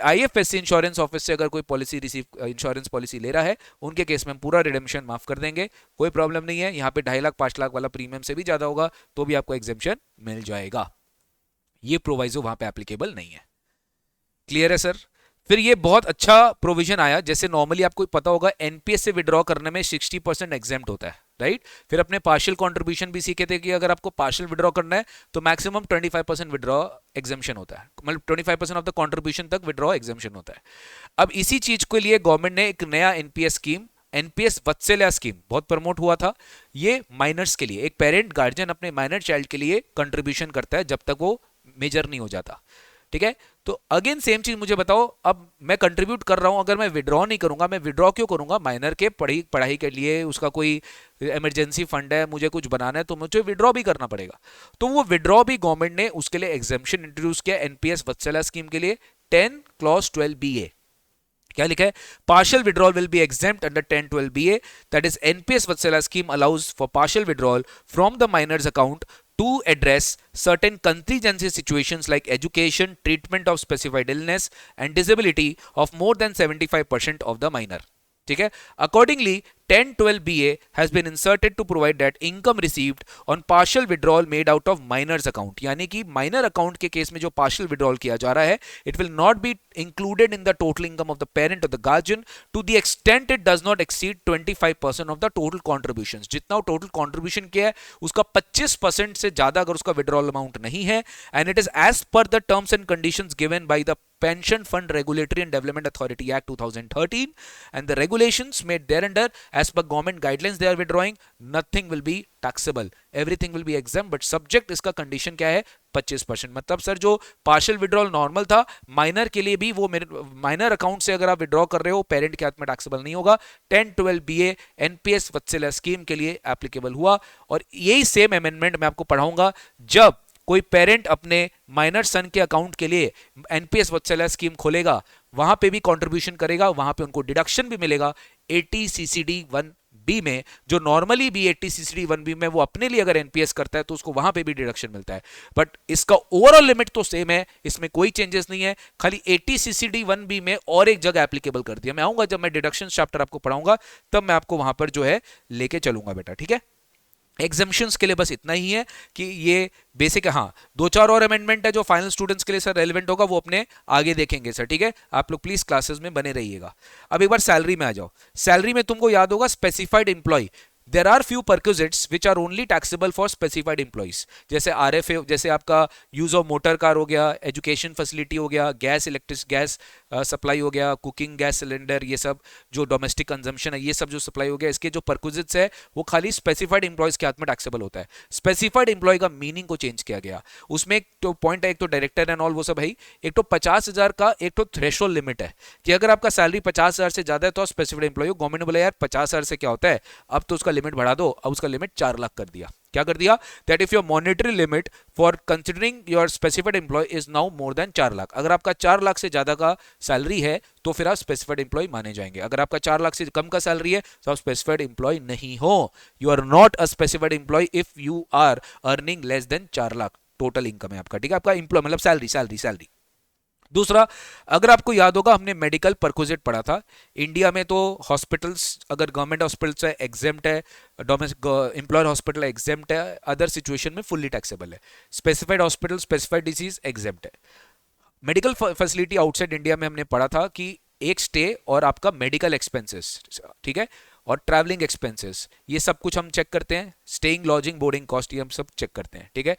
IFSC इंश्योरेंस ऑफिस से अगर कोई पॉलिसी इंश्योरेंस पॉलिसी ले रहा है, उनके केस में हम पूरा रिडेम्पशन माफ कर देंगे, कोई प्रॉब्लम नहीं है। यहाँ पे 2.5 लाख 5 लाख वाला प्रीमियम से भी ज्यादा होगा तो भी आपको एग्जेम्पशन मिल जाएगा। ये प्रोवाइजो वहां पे एप्लीकेबल नहीं है। क्लियर है सर? फिर ये बहुत अच्छा प्रोविजन आया, जैसे नॉर्मली आपको पता होगा एनपीएस से विड्रॉ करने में 60% एग्जेम्प्ट होता है, राइट। फिर अपने पार्शियल कंट्रीब्यूशन भी सीखे थे कि अगर आपको पार्शियल विड्रॉ करना है तो मैक्सिमम 25% विड्रॉ एग्जेम्पशन होता है, मतलब 25% ऑफ द कंट्रीब्यूशन तक विड्रॉ एग्जेम्पशन होता है। अब इसी चीज के लिए गवर्नमेंट ने एक नया NPS scheme NPS Vatsalya scheme बहुत प्रमोट हुआ था, ये माइनर्स के लिए, एक पेरेंट गार्जियन अपने माइनर चाइल्ड के लिए कंट्रीब्यूशन करता है जब तक वो मेजर नहीं हो जाता, ठीक है। तो अगेन सेम चीज मुझे बताओ, अब मैं कंट्रीब्यूट कर रहा हूं, अगर मैं विड्रॉ नहीं करूंगा, मैं विड्रॉ क्यों करूंगा? माइनर के पढ़ाई के लिए, उसका कोई इमरजेंसी फंड है, मुझे कुछ बनाना है, तो मुझे विड्रॉ भी करना पड़ेगा। तो वो विड्रॉ भी गवर्नमेंट ने उसके लिए एग्जेम्पशन इंट्रोड्यूस किया एनपीएस वत्सला स्कीम के लिए 10 क्लॉज 12BA। क्या लिखा है? partial withdrawal will be exempt under 1012BA, that is NPS Vatsala scheme allows for partial withdrawal from the minor's account to address certain contingency situations like education, treatment of specified illness and disability of more than 75% of the minor, ठीक है। Accordingly 1012BA has been inserted to provide that income received on partial withdrawal made out of minors account, यानी कि minor account के case में जो partial withdrawal किया जा रहा है, it will not be included in the total income of the parent or the guardian to the extent it does not exceed 25% of the total contributions। जितना total contribution किया है उसका 25% से ज्यादा अगर उसका withdrawal amount नहीं है, and it is as per the terms and conditions given by the Pension Fund Regulatory and Development Authority Act 2013 and the regulations made thereunder as per government guidelines they are withdrawing, nothing will be taxable, everything will be exempt, but subject इसका condition क्या है? 25%। मतलब sir जो partial withdrawal normal था minor के लिए भी, वो माइनर अकाउंट से अगर आप विड्रॉ कर रहे हो पेरेंट के हाथ में टैक्सेबल नहीं होगा। 1012BA एनपीएस वत्सला स्कीम के लिए एप्लीकेबल हुआ, और यही सेम अमेंडमेंट मैं आपको पढ़ाऊंगा जब कोई पेरेंट अपने माइनर सन के अकाउंट के लिए एनपीएस वत्सला स्कीम खोलेगा, वहां पे भी कंट्रीब्यूशन करेगा, वहां पे उनको डिडक्शन भी मिलेगा 80CCD 1B में। जो नॉर्मली भी 80CCD 1B में वो अपने लिए अगर एनपीएस करता है तो उसको वहां पे भी डिडक्शन मिलता है, बट इसका ओवरऑल लिमिट तो सेम है, इसमें कोई चेंजेस नहीं है, खाली 80CCD 1B में और एक जगह एप्लीकेबल कर दिया। मैं आऊंगा जब मैं डिडक्शन चैप्टर आपको पढ़ाऊंगा तब मैं आपको वहां पर जो है लेके चलूंगा बेटा, ठीक है। एग्जाम्शंस के लिए बस इतना ही है कि ये बेसिक है। हाँ, 2-4 और अमेंडमेंट है जो फाइनल स्टूडेंट्स के लिए सर रेलेवेंट होगा, वो अपने आगे देखेंगे सर, ठीक है। आप लोग प्लीज क्लासेस में बने रहिएगा। अब एक बार सैलरी में आ जाओ। सैलरी में तुमको याद होगा specified employ, there are few perquisites which are only taxable for specified employees, जैसे आरएफए, जैसे आपका यूज ऑफ मोटर कार हो गया, एजुकेशन फैसिलिटी हो गया, गैस इलेक्ट्रिक गैस सप्लाई हो गया, कुकिंग गैस सिलेंडर, ये सब जो डोमेस्टिक कंजम्पशन है ये सब जो सप्लाई हो गया, इसके जो परक्विजिट्स है वो खाली स्पेसिफाइड एम्प्लॉयज के हाथ में टैक्सेबल होता है। स्पेसिफाइड एम्प्लॉय का मीनिंग को चेंज किया गया, उसमें एक तो पॉइंट है, एक तो डायरेक्टर एंड ऑल वो सब है, एक तो 50,000 का एक तो थ्रेशोल्ड लिमिट है कि अगर आपका सैलरी 50,000 से ज्यादा है तो स्पेसिफाइड एम्प्लॉय हो। गवर्नमेंट ने बोला यार 50,000 से क्या होता है, अब तो उसका लिमिट बढ़ा दो, अब उसका लिमिट 4 लाख कर दिया। क्या कर दिया? That if your monetary limit for considering your specified employ is now more than 4 lakh, अगर आपका 4 लाख से ज्यादा का सैलरी है तो फिर आप स्पेसिफाइड एम्प्लॉय माने जाएंगे। अगर आपका 4 लाख से कम का सैलरी है तो आप स्पेसिफाइड एम्प्लॉय नहीं हो, you are not a specified employ if you are earning less than 4 lakh total income है आपका, ठीक है। आपका एम्प्लॉय मतलब सैलरी। दूसरा, अगर आपको याद होगा हमने मेडिकल परक्विजिट पढ़ा था, इंडिया में तो हॉस्पिटल्स अगर गवर्नमेंट हॉस्पिटल्स है एग्जेम्प्ट है, डोमेस्टिक एम्प्लॉयर हॉस्पिटल एग्जेम्प्ट है, अदर सिचुएशन में फुल्ली टैक्सेबल है। Specified hospital specified disease exempt है। मेडिकल फैसिलिटी आउटसाइड इंडिया में हमने पढ़ा था कि एक स्टे और आपका मेडिकल एक्सपेंसेस, ठीक है, और ट्रैवलिंग एक्सपेंसेस, ये सब कुछ हम चेक करते हैं, स्टेइंग लॉजिंग बोर्डिंग कॉस्ट ये हम सब चेक करते हैं, ठीक है।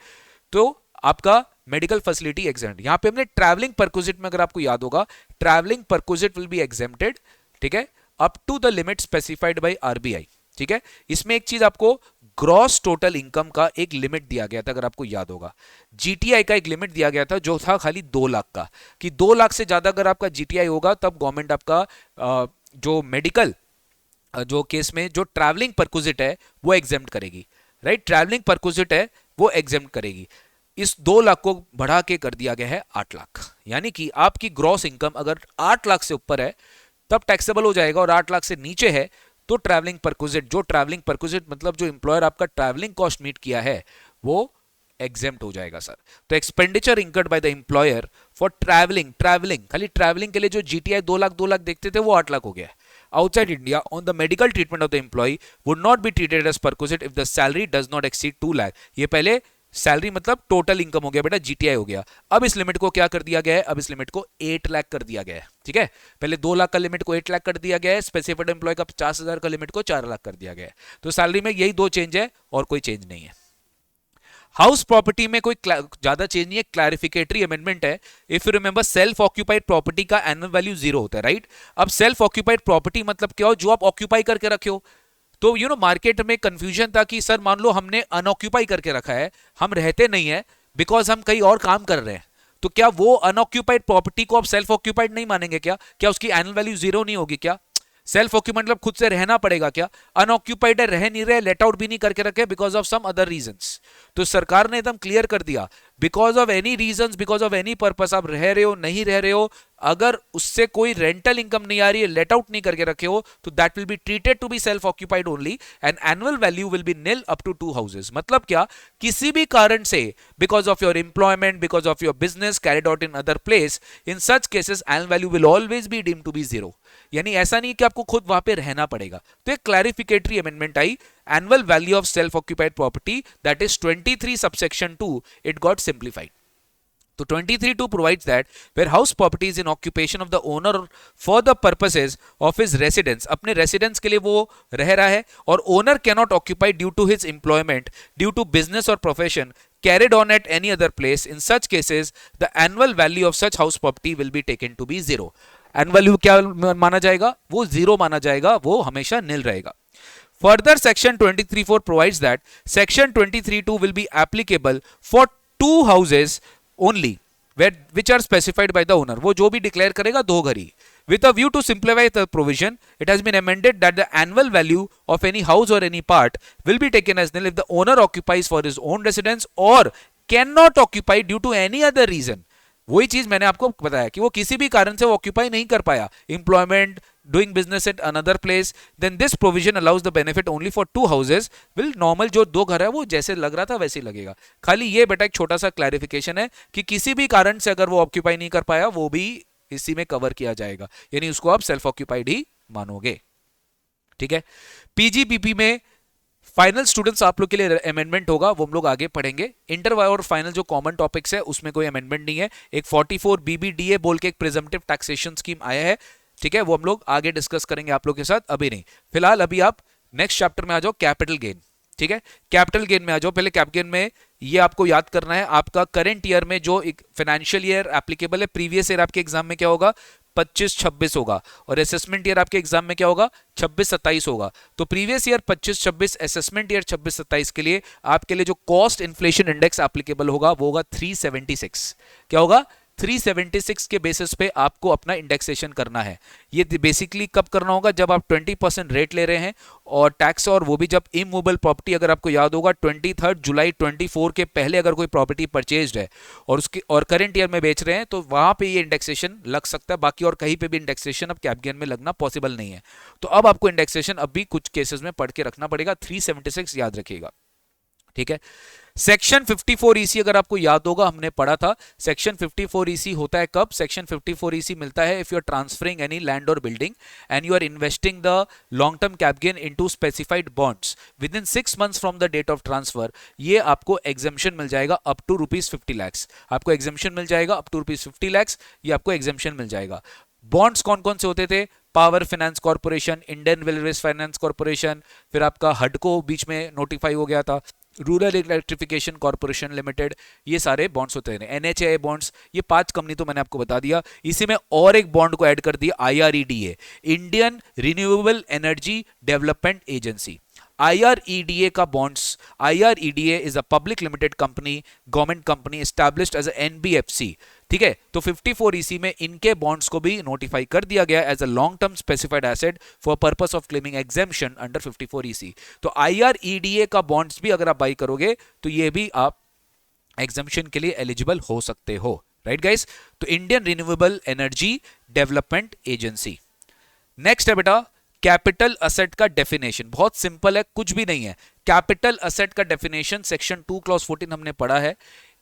तो आपका मेडिकल फैसिलिटी एग्जेम्प्ट, यहां पे हमने ट्रैवलिंग परक्विजिट में अगर आपको याद होगा travelling perquisite will be exempted, ठीक है, up to the limit specified by RBI, ठीक है। इसमें एक चीज आपको ग्रॉस टोटल इनकम का एक लिमिट दिया गया था, अगर आपको याद होगा जीटीआई का एक लिमिट दिया गया था जो था खाली 2 लाख का, कि 2 लाख से ज्यादा अगर आपका जीटीआई होगा तब गवर्नमेंट आपका जो मेडिकल जो केस में जो ट्रैवलिंग परक्विजिट है वो एग्जेम्प्ट करेगी, राइट। ट्रैवलिंग परक्विजिट है वो एग्जेम्प्ट करेगी। इस 2 लाख को बढ़ा के कर दिया गया है 8 लाख, यानी कि आपकी ग्रॉस इनकम अगर 8 लाख से ऊपर है तब टैक्सेबल हो जाएगा, और 8 लाख से नीचे है तो ट्रैवलिंग परक्विजिट, जो ट्रैवलिंग परक्विजिट मतलब जो एम्प्लॉयर आपका ट्रैवलिंग कॉस्ट मीट किया है वो एग्जेम्प्ट हो जाएगा सर। तो expenditure incurred by the employer for travelling खाली ट्रैवलिंग के लिए जो जीटीआई 2 लाख देखते थे वो 8 लाख हो गया। Outside India, on the medical treatment of the employee would not be treated as perquisite if the salary does not exceed 2 lakh। ये पहले सैलरी मतलब टोटल इनकम हो गया बेटा, जीटीआई हो गया। अब इस लिमिट को क्या कर दिया गया है, अब इस लिमिट को 8 लाख कर दिया गया है, ठीक है। पहले 2 लाख का लिमिट को 8 लाख कर दिया गया है, स्पेसिफाइड एम्प्लॉय का 50,000 का लिमिट को 4 लाख कर दिया गया है। तो सैलरी में यही 2 चेंज है और कोई चेंज नहीं है। हाउस प्रॉपर्टी में कोई ज्यादा चेंज नहीं है, क्लैरिफिकेटरी अमेंडमेंट है। If you remember, self occupied property का एनुअल वैल्यू 0 होता है, राइट। अब सेल्फ ऑक्यूपाइड प्रॉपर्टी मतलब क्या हो, जो आप ऑक्यूपाई करके रखे हो। तो मार्केट में कंफ्यूजन था कि सर मान लो हमने अनऑक्यूपाई करके रखा है, हम रहते नहीं है बिकॉज हम कहीं और काम कर रहे हैं, तो क्या वो अनऑक्यूपाइड प्रॉपर्टी को आप सेल्फ ऑक्यूपाइड नहीं मानेंगे क्या? क्या उसकी एनुअल वैल्यू 0 नहीं होगी क्या? सेल्फ ऑक्यूपाइड मतलब खुद से रहना पड़ेगा क्या? अनऑक्यूपाइड है, रह नहीं रहे, लेट आउट भी नहीं करके रखे because of some other reasons. तो सरकार ने एकदम क्लियर कर दिया, because of any reasons, because of any purpose, आप रह रहे हो नहीं रह रहे हो, अगर उससे कोई रेंटल इनकम नहीं आ रही है, लेट आउट नहीं करके रखे हो, तो that will be treated to be self occupied only and annual value will be nil up to 2 houses. मतलब क्या, किसी भी कारण से, because of your employment, because of your business carried out in other place, in such cases annual value will always be deemed to be 0। यानी ऐसा नहीं कि आपको खुद वहां पे रहना पड़ेगा। तो एक क्लैरिफिकेटरी अमेंडमेंट आई, annual value of self occupied property, that is 23 subsection 2, it got simplified. तो 23(2) provides that where house property is in occupation of the owner for the purposes of his residence, अपने residence के लिए वो रह रहा है, और owner cannot occupy due to his employment, due to business or profession carried on at any other place. In such cases, the annual value of such house property will be taken to be 0. Annual value क्या माना जाएगा? वो 0 माना जाएगा, वो हमेशा nil रहेगा। Further, section 23(4) provides that section 23(2) will be applicable for 2 houses only which are specified by the owner। वो जो भी डिक्लेयर करेगा 2 घर ही। With a view to simplify the provision, it has been amended that the annual value of any house or any part will be taken as nil if the owner occupies for his own residence or cannot occupy due to any other reason। वही चीज मैंने आपको बताया कि वो किसी भी कारण से वो ऑक्यूपाई नहीं कर पाया, employment, doing business at another place, then this provision allows the benefit only for 2 houses. Will normal जो 2 घर है वो जैसे लग रहा था वैसे ही लगेगा। खाली ये बेटा एक छोटा सा क्लैरिफिकेशन है कि किसी भी कारण से अगर वो ऑक्यूपाई नहीं कर पाया, वो भी इसी में कवर किया जाएगा, यानी उसको आप सेल्फ ऑक्यूपाइड ही मानोगे। ठीक है। पीजीपीपी में फाइनल स्टूडेंट्स आप लोग के लिए अमेंडमेंट होगा, वो हम लोग आगे पढ़ेंगे। इंटर और फाइनल जो कॉमन टॉपिक्स है उसमें कोई अमेंडमेंट नहीं है। एक 44 बीबीडीए बोल के एक प्रिजम्पटिव टैक्सेशन स्कीम आया है, ठीक है, वो हम लोग आगे डिस्कस करेंगे आप लोग के साथ, अभी नहीं। फिलहाल अभी आप नेक्स्ट चैप्टर में आ जाओ, कैपिटल गेन। ठीक है, कैपिटल गेन में आ जाओ। पहले कैपिटल गेन में ये आपको याद करना है, आपका करंट ईयर में जो फाइनेंशियल ईयर एप्लीकेबल है, प्रीवियस ईयर आपके एग्जाम में क्या होगा, 25-26 होगा, और असेसमेंट ईयर आपके एग्जाम में क्या होगा, 26-27 होगा। तो प्रीवियस ईयर 25-26, असेसमेंट ईयर 26-27 के लिए आपके लिए जो कॉस्ट इन्फ्लेशन इंडेक्स एप्लीकेबल होगा वो होगा 376। क्या होगा, 376 के बेसिस पे आपको अपना इंडेक्सेशन करना है। ये बेसिकली कब करना होगा, जब आप 20% रेट ले रहे हैं और टैक्स, और वो भी जब इमूवेबल प्रॉपर्टी, अगर आपको याद होगा 23 जुलाई 24 के पहले अगर कोई प्रॉपर्टी परचेज्ड है और उसके और करंट ईयर में बेच रहे हैं, तो वहां पे ये इंडेक्सेशन लग सकता है। बाकी और कहीं पे भी इंडेक्सेशन अब कैपिटल गेन में लगना पॉसिबल नहीं है। तो अब आपको इंडेक्सेशन अब भी कुछ केसेस में पढ़ के रखना पड़ेगा, 376 याद रखिएगा। ठीक है। सेक्शन 54 ईसी अगर आपको याद होगा, हमने पढ़ा था, सेक्शन 54 ईसी होता है कब, सेक्शन 54 ईसी मिलता है if you are transferring any land और building and you are investing the long term capital gain into specified bonds within 6 months from the date of transfer. ये आपको exemption मिल जाएगा अप टू ₹50 lakhs, आपको exemption मिल जाएगा up to ₹50 lakhs, ये आपको एग्जेम्पशन मिल जाएगा। बॉन्ड्स कौन कौन से होते थे, power finance corporation, Indian railways finance corporation, फिर आपका हडको बीच में नोटिफाई हो गया था, रूरल इलेक्ट्रिफिकेशन कॉर्पोरेशन लिमिटेड, ये सारे बॉन्ड्स होते हैं। एनएचए बॉन्ड्स, ये 5 कंपनी तो मैंने आपको बता दिया। इसी में और एक बॉन्ड को ऐड कर दिया, IREDA, Indian renewable energy development agency. IREDA का bonds, IREDA is a public limited company, government company established as a NBFC। ठीक है, तो 54 ईसी में इनके बॉन्ड्स को भी नोटिफाई कर दिया गया as a long term specified asset for purpose of claiming exemption under 54 EC. तो IREDA का बॉन्ड्स भी अगर आप बाई करोगे तो ये भी आप एग्जेम्पशन के लिए एलिजिबल हो सकते हो, राइट गाइस। तो Indian renewable energy development agency. Next है बेटा कैपिटल असेट का डेफिनेशन, बहुत सिंपल है, कुछ भी नहीं है। कैपिटल असेट का डेफिनेशन सेक्शन 2 क्लॉज 14 हमने पढ़ा है।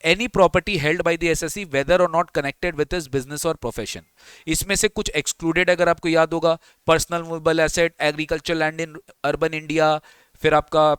Any property held by the assessee whether और not connected with his business और प्रोफेशन। इसमें से कुछ एक्सक्लूडेड अगर आपको याद होगा, personal movable asset, agriculture land in urban India, फिर आपका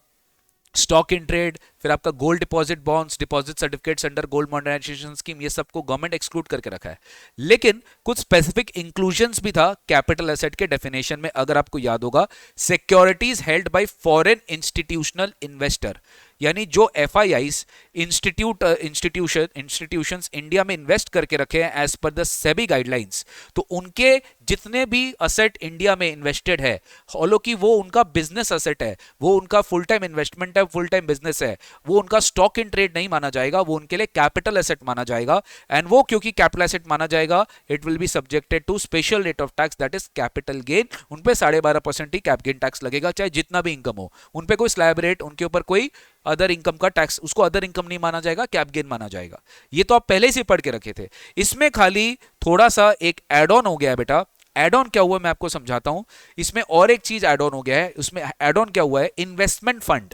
स्टॉक इन ट्रेड, फिर फिर आपका gold deposit bonds, deposit certificates under gold modernisation scheme, ये सबको गवर्नमेंट एक्सक्लूड करके रखा है। लेकिन कुछ स्पेसिफिक इंक्लूजन्स भी था कैपिटल एसेट के डेफिनेशन में, अगर आपको याद होगा, securities held bye foreign institutional investor, यानी जो एफआईआईज इंस्टीट्यूशंस इंडिया में इन्वेस्ट करके रखे हैं as per the SEBI guidelines, तो उनके जितने भी असेट इंडिया में इन्वेस्टेड है, हालांकि वो उनका बिजनेस असेट है, वो उनका फुल टाइम इन्वेस्टमेंट है, फुल टाइम बिजनेस है, वो उनका स्टॉक इन ट्रेड नहीं माना जाएगा, वो उनके लिए कैपिटल एसेट माना जाएगा। एंड वो क्योंकि कैपिटल एसेट माना जाएगा, it will be subjected to special rate of tax, that is capital gain. उन पे 12.5% ही कैप गेन टैक्स लगेगा, चाहे जितना भी इनकम हो, उन पे कोई स्लैब रेट, उनके ऊपर कोई अदर इनकम का टैक्स, उसको अदर इनकम नहीं माना जाएगा, कैप गेन माना जाएगा। ये तो आप पहले से पढ़ के रखे थे। इसमें खाली थोड़ा सा एक एड ऑन हो गया है बेटा। एड ऑन क्या हुआ मैं आपको समझाता हूं। इसमें और एक चीज एड ऑन हो गया है। उसमें एड ऑन क्या हुआ है, इन्वेस्टमेंट फंड।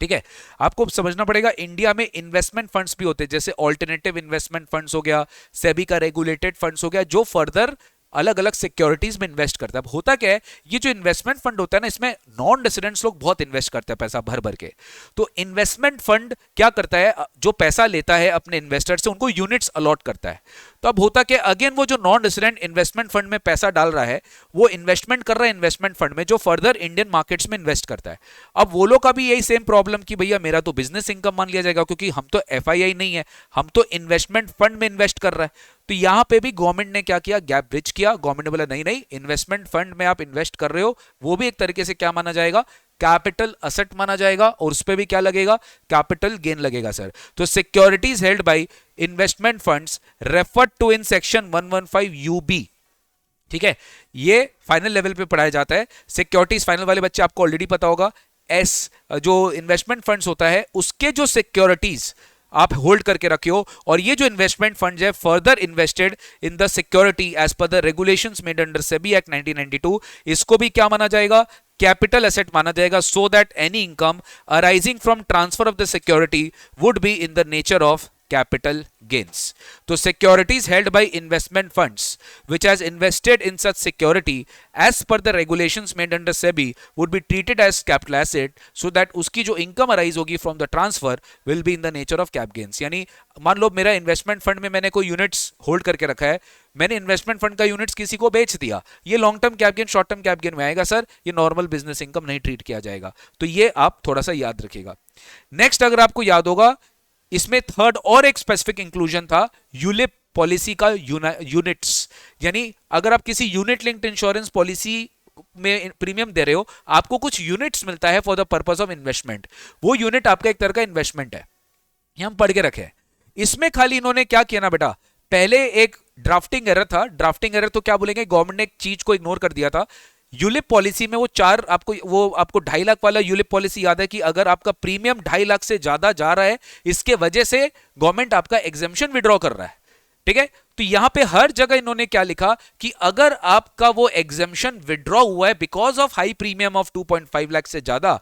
ठीक है, आपको समझना पड़ेगा, इंडिया में इन्वेस्टमेंट फंड्स भी होते हैं, जैसे ऑल्टरनेटिव इन्वेस्टमेंट फंड्स हो गया, सेबी का रेगुलेटेड फंड्स हो गया, जो फर्दर अलग अलग सिक्योरिटीज में इन्वेस्ट करता है। अब होता क्या है, ये जो इन्वेस्टमेंट फंड होता है ना, इसमें नॉन रेसिडेंट्स लोग बहुत इन्वेस्ट करते हैं पैसा भर भर के। तो इन्वेस्टमेंट फंड क्या करता है, जो पैसा लेता है अपने इन्वेस्टर से, उनको यूनिट्स अलॉट करता है। तो अब होता क्या, अगेन वो जो नॉन रेसिडेंट इन्वेस्टमेंट फंड में पैसा डाल रहा है, वो इन्वेस्टमेंट कर रहा है इन्वेस्टमेंट फंड में, जो फर्दर इंडियन मार्केट्स में इन्वेस्ट करता है। अब वो लोग का भी यही सेम प्रॉब्लम कि भैया मेरा तो बिजनेस इनकम मान लिया जाएगा, क्योंकि हम तो एफआईआई नहीं है, हम तो इन्वेस्टमेंट फंड में इन्वेस्ट कर रहा है। तो यहां पे भी गवर्नमेंट ने क्या किया, गैप ब्रिज किया। गवर्नमेंट ने बोला नहीं नहीं, इन्वेस्टमेंट फंड में आप इन्वेस्ट कर रहे हो, वो भी एक तरीके से क्या माना जाएगा, कैपिटल असेट माना जाएगा, और उस पे भी क्या लगेगा, कैपिटल गेन लगेगा सर। तो securities held by investment funds referred to in section 115 UB. ठीक है, ये फाइनल लेवल पे पढ़ाया जाता है। सिक्योरिटीज फाइनल वाले बच्चे आपको ऑलरेडी पता होगा, एस जो इन्वेस्टमेंट फंड्स होता है, उसके जो सिक्योरिटीज आप होल्ड करके रखियो, और ये जो इन्वेस्टमेंट फंड है further invested in the security as per the regulations made under SEBI act 1992, इसको भी क्या माना जाएगा, कैपिटल एसेट माना जाएगा, so that any income arising from transfer of the security would be in the nature of capital gains. तो securities held by investment funds which has invested in such security as per the regulations made under SEBI would be treated as capital asset, so that उसकी जो income arise होगी from the transfer will be in the nature of cap gains। यानी मान लो मेरा investment fund में मैंने कोई units hold करके रखा है, मैंने इन्वेस्टमेंट फंड का यूनिट्स किसी को बेच दिया, ये long term cap gain short term cap gain में आएगा सर, ये नॉर्मल बिजनेस इनकम नहीं ट्रीट किया जाएगा। तो ये आप थोड़ा सा याद रखिएगा। नेक्स्ट अगर आपको याद होगा, इसमें थर्ड और एक स्पेसिफिक इंक्लूजन था, यूलिप पॉलिसी का यूनिट्स। यानी अगर आप किसी यूनिट लिंक्ड इंश्योरेंस पॉलिसी में प्रीमियम दे रहे हो, आपको कुछ यूनिट्स मिलता है for the purpose of investment, वो यूनिट आपका एक तरह का इन्वेस्टमेंट है। ये हम पढ़ के रखे। इसमें खाली इन्होंने क्या किया ना बेटा, पहले एक ड्राफ्टिंग एरर था। ड्राफ्टिंग एरर तो क्या बोलेंगे, गवर्नमेंट ने एक चीज को इग्नोर कर दिया था। यूलिप पॉलिसी में वो आपको 2.5 लाख वाला यूलिप पॉलिसी याद है कि अगर आपका प्रीमियम 2.5 लाख से ज्यादा जा रहा है, इसके वजह से गवर्नमेंट आपका एग्जेम्पशन विड्रॉ कर रहा है। ठीक है, तो यहां पे हर जगह इन्होंने क्या लिखा कि अगर आपका वो एग्जेम्पशन विड्रॉ हुआ है because of high premium of 2.5 lakh से ज्यादा,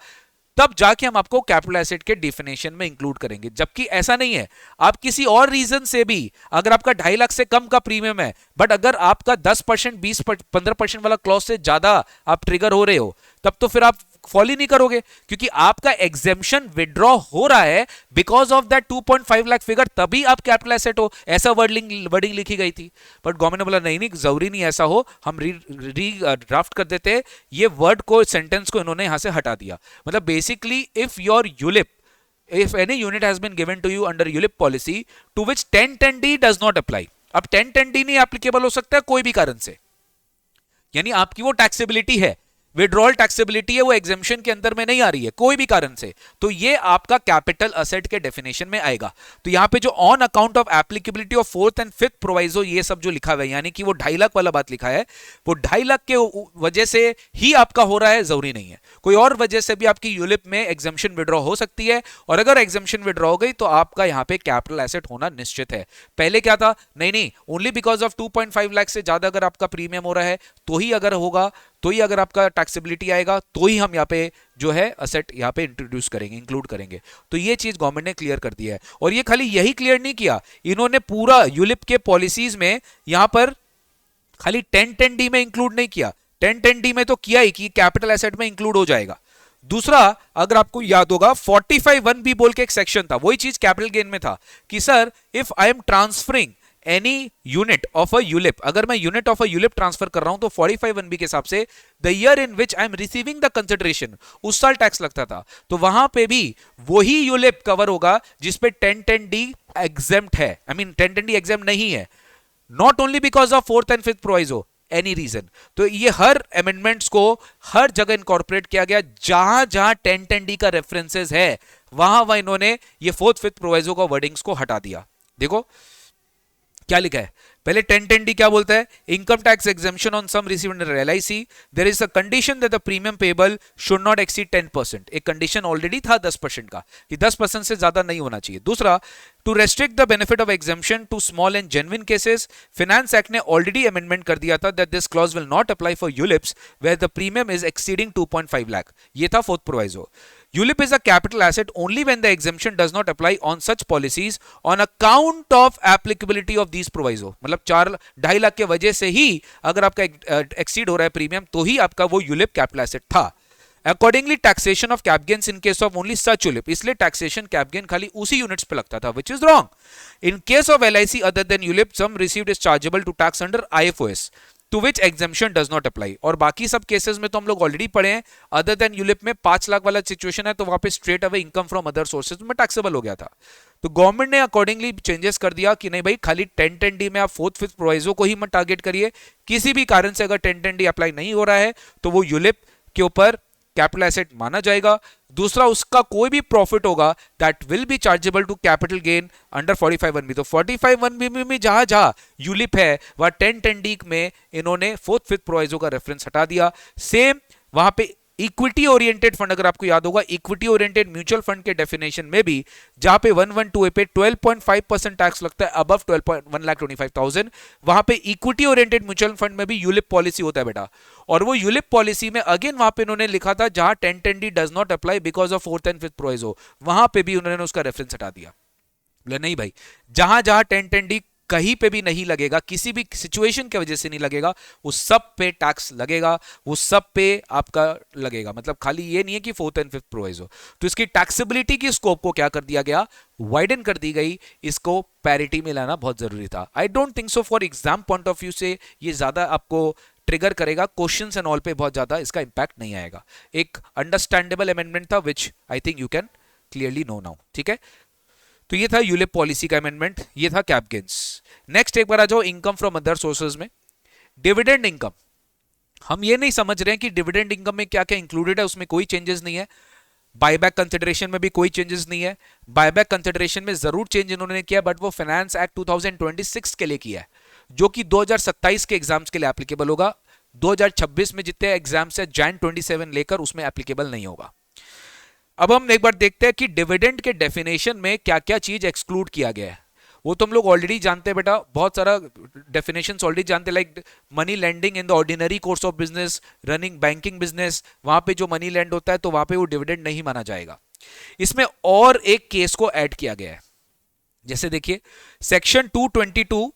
तब जाके हम आपको कैपिटल एसेट के डिफिनेशन में इंक्लूड करेंगे। जबकि ऐसा नहीं है, आप किसी और रीजन से भी, अगर आपका 2.5 लाख से कम का प्रीमियम है, बट अगर आपका 10%, 20%, 15% वाला क्लॉज से ज्यादा आप ट्रिगर हो रहे हो, तब तो फिर आप फॉल ही नहीं करोगे, क्योंकि आपका एग्जेम्पशन विड्रॉ हो रहा है because of that 2.5 lakh figure, तभी आप कैपिटल एसेट हो। ऐसा वर्डिंग लिखी गई थी, बट गवर्नमेंट ने बोला नहीं नहीं, जरूरी नहीं ऐसा हो, हम ड्राफ्ट कर देते हैं। ये वर्ड को, सेंटेंस को इन्होंने यहां से हटा दिया। मतलब basically if your ULIP, if any unit has been given to you under ULIP policy to which 1010D does not apply, अब 1010D नहीं एप्लीकेबल हो सकता है कोई भी कारण से, यानी आपकी वो टैक्सेबिलिटी है, विड्रॉल टैक्सेबिलिटी है, वो एग्जेम्पशन के अंदर में नहीं आ रही है कोई भी कारण से, तो ये आपका कैपिटल असेट के डेफिनेशन में आएगा। तो यहां पे जो on account of applicability of 4th and 5th proviso, ये सब जो लिखा हुआ है, यानी कि वो 2.5 लाख वाला बात लिखा है, वो 2.5 लाख के वजह से ही आपका हो रहा है, जरूरी नहीं है। कोई और वजह से भी आपकी यूलिप में एग्जेम्पशन विड्रॉ हो सकती है, और अगर एग्जेम्पशन विड्रॉ हो गई तो आपका यहां पे कैपिटल एसेट होना निश्चित है। पहले क्या था, नहीं नहीं, ओनली बिकॉज ऑफ 2.5 लाख से ज्यादा अगर आपका प्रीमियम हो रहा है तो ही अगर होगा, तो ही अगर आपका टैक्सेबिलिटी आएगा, तो ही हम यहाँ पे जो है असेट यहाँ पे इंट्रोड्यूस करेंगे, इंक्लूड करेंगे। तो ये चीज गवर्नमेंट ने क्लियर कर दिया है। और ये खाली यही क्लियर नहीं किया, इन्होंने पूरा यूलिप के पॉलिसीज में यहां पर खाली 1010D में इंक्लूड नहीं किया, 1010D में तो किया ही कि कैपिटल एसेट में इंक्लूड हो जाएगा, दूसरा, अगर आपको याद होगा 45(1)(b बोल के एक सेक्शन था, वही चीज कैपिटल गेन में था कि sir if I M transferring any unit of a ULIP, अगर मैं unit of a ULIP transfer कर रहा हूं तो 45(1)(b के हिसाब से the year in which I am receiving the consideration, उस साल टैक्स लगता था। तो वहां पे भी वही यूलिप कवर होगा जिसपे 1010D एग्जेम्प्ट है, आई मीन 1010D एग्जेम्प्ट नहीं है, not only because of fourth and fifth proviso, any reason. तो ये हर अमेंडमेंट्स को हर जगह इनकॉर्पोरेट किया गया, जहां जहां 1010D का रेफरेंसेस है वहां वहां इन्होंने ये फोर्थ फिफ्थ प्रोविजो का वर्डिंग्स को हटा दिया। देखो क्या लिखा है, पहले 1010D क्या बोलता है, income tax exemption on sum received under LIC, there is a condition that the premium payable should not exceed 10%। एक कंडीशन ऑलरेडी था 10% का कि 10% से ज्यादा नहीं होना चाहिए। दूसरा, to restrict the benefit of exemption to small and genuine cases, finance act ने ऑलरेडी अमेंडमेंट कर दिया था that this clause will not apply for ULIPs where the premium is exceeding 2.5 lakh. ये था fourth proviso. ULIP is a capital asset only when the exemption does not apply on such policies on account of applicability of these proviso। मतलब 4.5 लाख के वजह से ही अगर आपका exceed हो रहा है प्रीमियम तो ही आपका वो यूलिप कैपिटल एसेट था। Accordingly, taxation of cap gains in case of only such ULIP, इसलिए taxation cap gain खाली उसी यूनिट्स पे लगता था, which is wrong. In case of LIC other than ULIP, sum received is chargeable to tax under IFOS, to which exemption does not apply। और बाकी सब cases में तो हम लोग ऑलरेडी पढ़े हैं, अदर देन यूलिप में 5 लाख वाला सिचुएशन है तो वहां पे straight away income from other sources में टैक्सेबल हो गया था। तो गवर्नमेंट ने अकॉर्डिंगली चेंजेस कर दिया कि नहीं भाई खाली 1010D में आप फोर्थ फिफ्थ प्रोविजो को ही मत टारगेट करिए, किसी भी कारण से अगर 1010D अप्लाई नहीं हो रहा है तो वो यूलिप के ऊपर कैपिटल एसेट माना जाएगा। दूसरा, उसका कोई भी प्रॉफिट होगा that will be chargeable to capital gain under 45(1)(b। तो 45(1)(b) में जहां जहां यूलिप है वहां 1010D में इन्होंने फोर्थ फिफ्थ प्रोविजो का रेफरेंस हटा दिया। सेम वहां पे इक्विटी ओरिएंटेड फंड, अगर आपको याद होगा इक्विटी ओरिएंटेड म्यूचुअल फंड के डेफिनेशन में भी जहां पे 112A पे 12.5% टैक्स लगता है अबव 1,25,000, वहां पे इक्विटी ओरिएंटेड म्यूचुअल फंड में भी यूलिप पॉलिसी होता है बेटा। और वो यूलिप पॉलिसी में अगेन वहां पे इन्होंने लिखा था जहां 1010D does not apply because of fourth and fifth proviso, वहां पे भी उन्होंने उसका रेफरेंस हटा दिया। बोले नहीं भाई, जहां जहां 1010D कहीं पे भी नहीं लगेगा, किसी भी सिचुएशन की वजह से नहीं लगेगा, उस सब पे टैक्स लगेगा, उस सब पे आपका लगेगा। मतलब खाली ये नहीं है कि फोर्थ एंड फिफ्थ प्रोविजो। तो इसकी टैक्सेबिलिटी की स्कोप को क्या कर दिया गया, वाइडन कर दी गई, इसको पैरिटी में लाना बहुत जरूरी था। I don't think so for exam point of view से ये ज्यादा आपको ट्रिगर करेगा, क्वेश्चंस एंड ऑल पे बहुत ज्यादा इसका इंपैक्ट नहीं आएगा। एक अंडरस्टैंडेबल अमेंडमेंट था which I think you can clearly know now. ठीक है, तो ये था यूलिप पॉलिसी का अमेंडमेंट, ये था कैप गेन्स। नेक्स्ट एक बार आ जाओ इनकम फ्रॉम अदर सोर्सेज में। डिविडेंड इनकम, हम ये नहीं समझ रहे हैं कि डिविडेंड इनकम में क्या क्या इंक्लूडेड है, उसमें कोई चेंजेस नहीं है। बायबैक कंसिडरेशन में भी कोई चेंजेस नहीं है। बायबैक कंसिडरेशन में जरूर चेंज इन्होंने किया बट वो फाइनेंस एक्ट 2026 के लिए किया है, जो कि 2027 के एग्जाम्स के लिए एप्लीकेबल होगा। 2026 में जितने एग्जाम्स है जैन 27 लेकर उसमें एप्लीकेबल नहीं होगा। अब हम एक बार देखते हैं कि डिविडेंड के डेफिनेशन में क्या क्या चीज एक्सक्लूड किया गया है। वो तुम लोग ऑलरेडी जानते हैं बेटा, बहुत सारा डेफिनेशंस ऑलरेडी जानते हैं, like money lending in the ordinary course of business, running banking business, वहां पे जो मनी लैंड होता है तो वहां पे वो डिविडेंड नहीं माना जाएगा। इसमें और एक केस को ऐड किया गया है, जैसे देखिए सेक्शन 222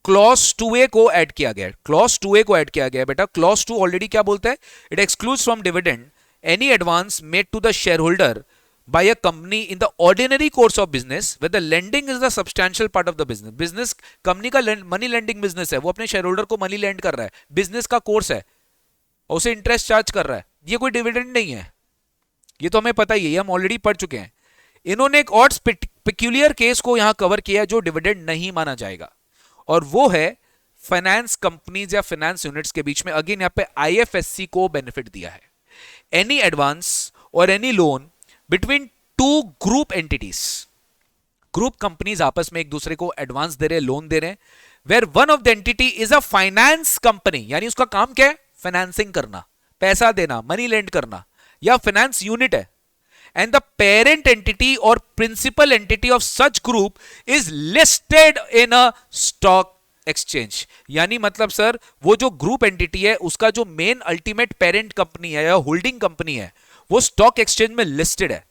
क्लॉज 2A को ऐड किया गया है। क्लॉज 2A को ऐड किया गया है बेटा। क्लॉज 2 ऑलरेडी क्या बोलता है, it excludes from dividend any advance made to the shareholder by a company in the ordinary course of business where the lending is the substantial part of the business। business company का money lending business है, वो अपने share holder को money land कर रहा है, business का course है और उसे इंटरेस्ट चार्ज कर रहा है, ये कोई डिविडेंड नहीं है। ये तो हमें पता ही है, ये हम ऑलरेडी पढ़ चुके हैं। इन्होंने एक और पेक्यूलियर केस को यहां कवर किया जो डिविडेंड नहीं माना जाएगा, और वो है फाइनेंस कंपनीज या फाइनेंस यूनिट्स के बीच में। अगेन यहां पे IFSC को बेनिफिट दिया है। any advance or any loan between two group entities, group companies आपस में एक दूसरे को एडवांस दे रहे हैं, लोन दे रहे हैं, where one of the entity is a finance company, यानी उसका काम क्या है, फाइनेंसिंग करना, पैसा देना, मनी लेंड करना, या फाइनेंस यूनिट है, and the parent entity or principal entity of such group is listed in a stock exchange. यानी मतलब सर वो जो ग्रुप एंटिटी है उसका जो मेन अल्टीमेट पेरेंट कंपनी है या होल्डिंग कंपनी है वो स्टॉक एक्सचेंज में लिस्टेड है।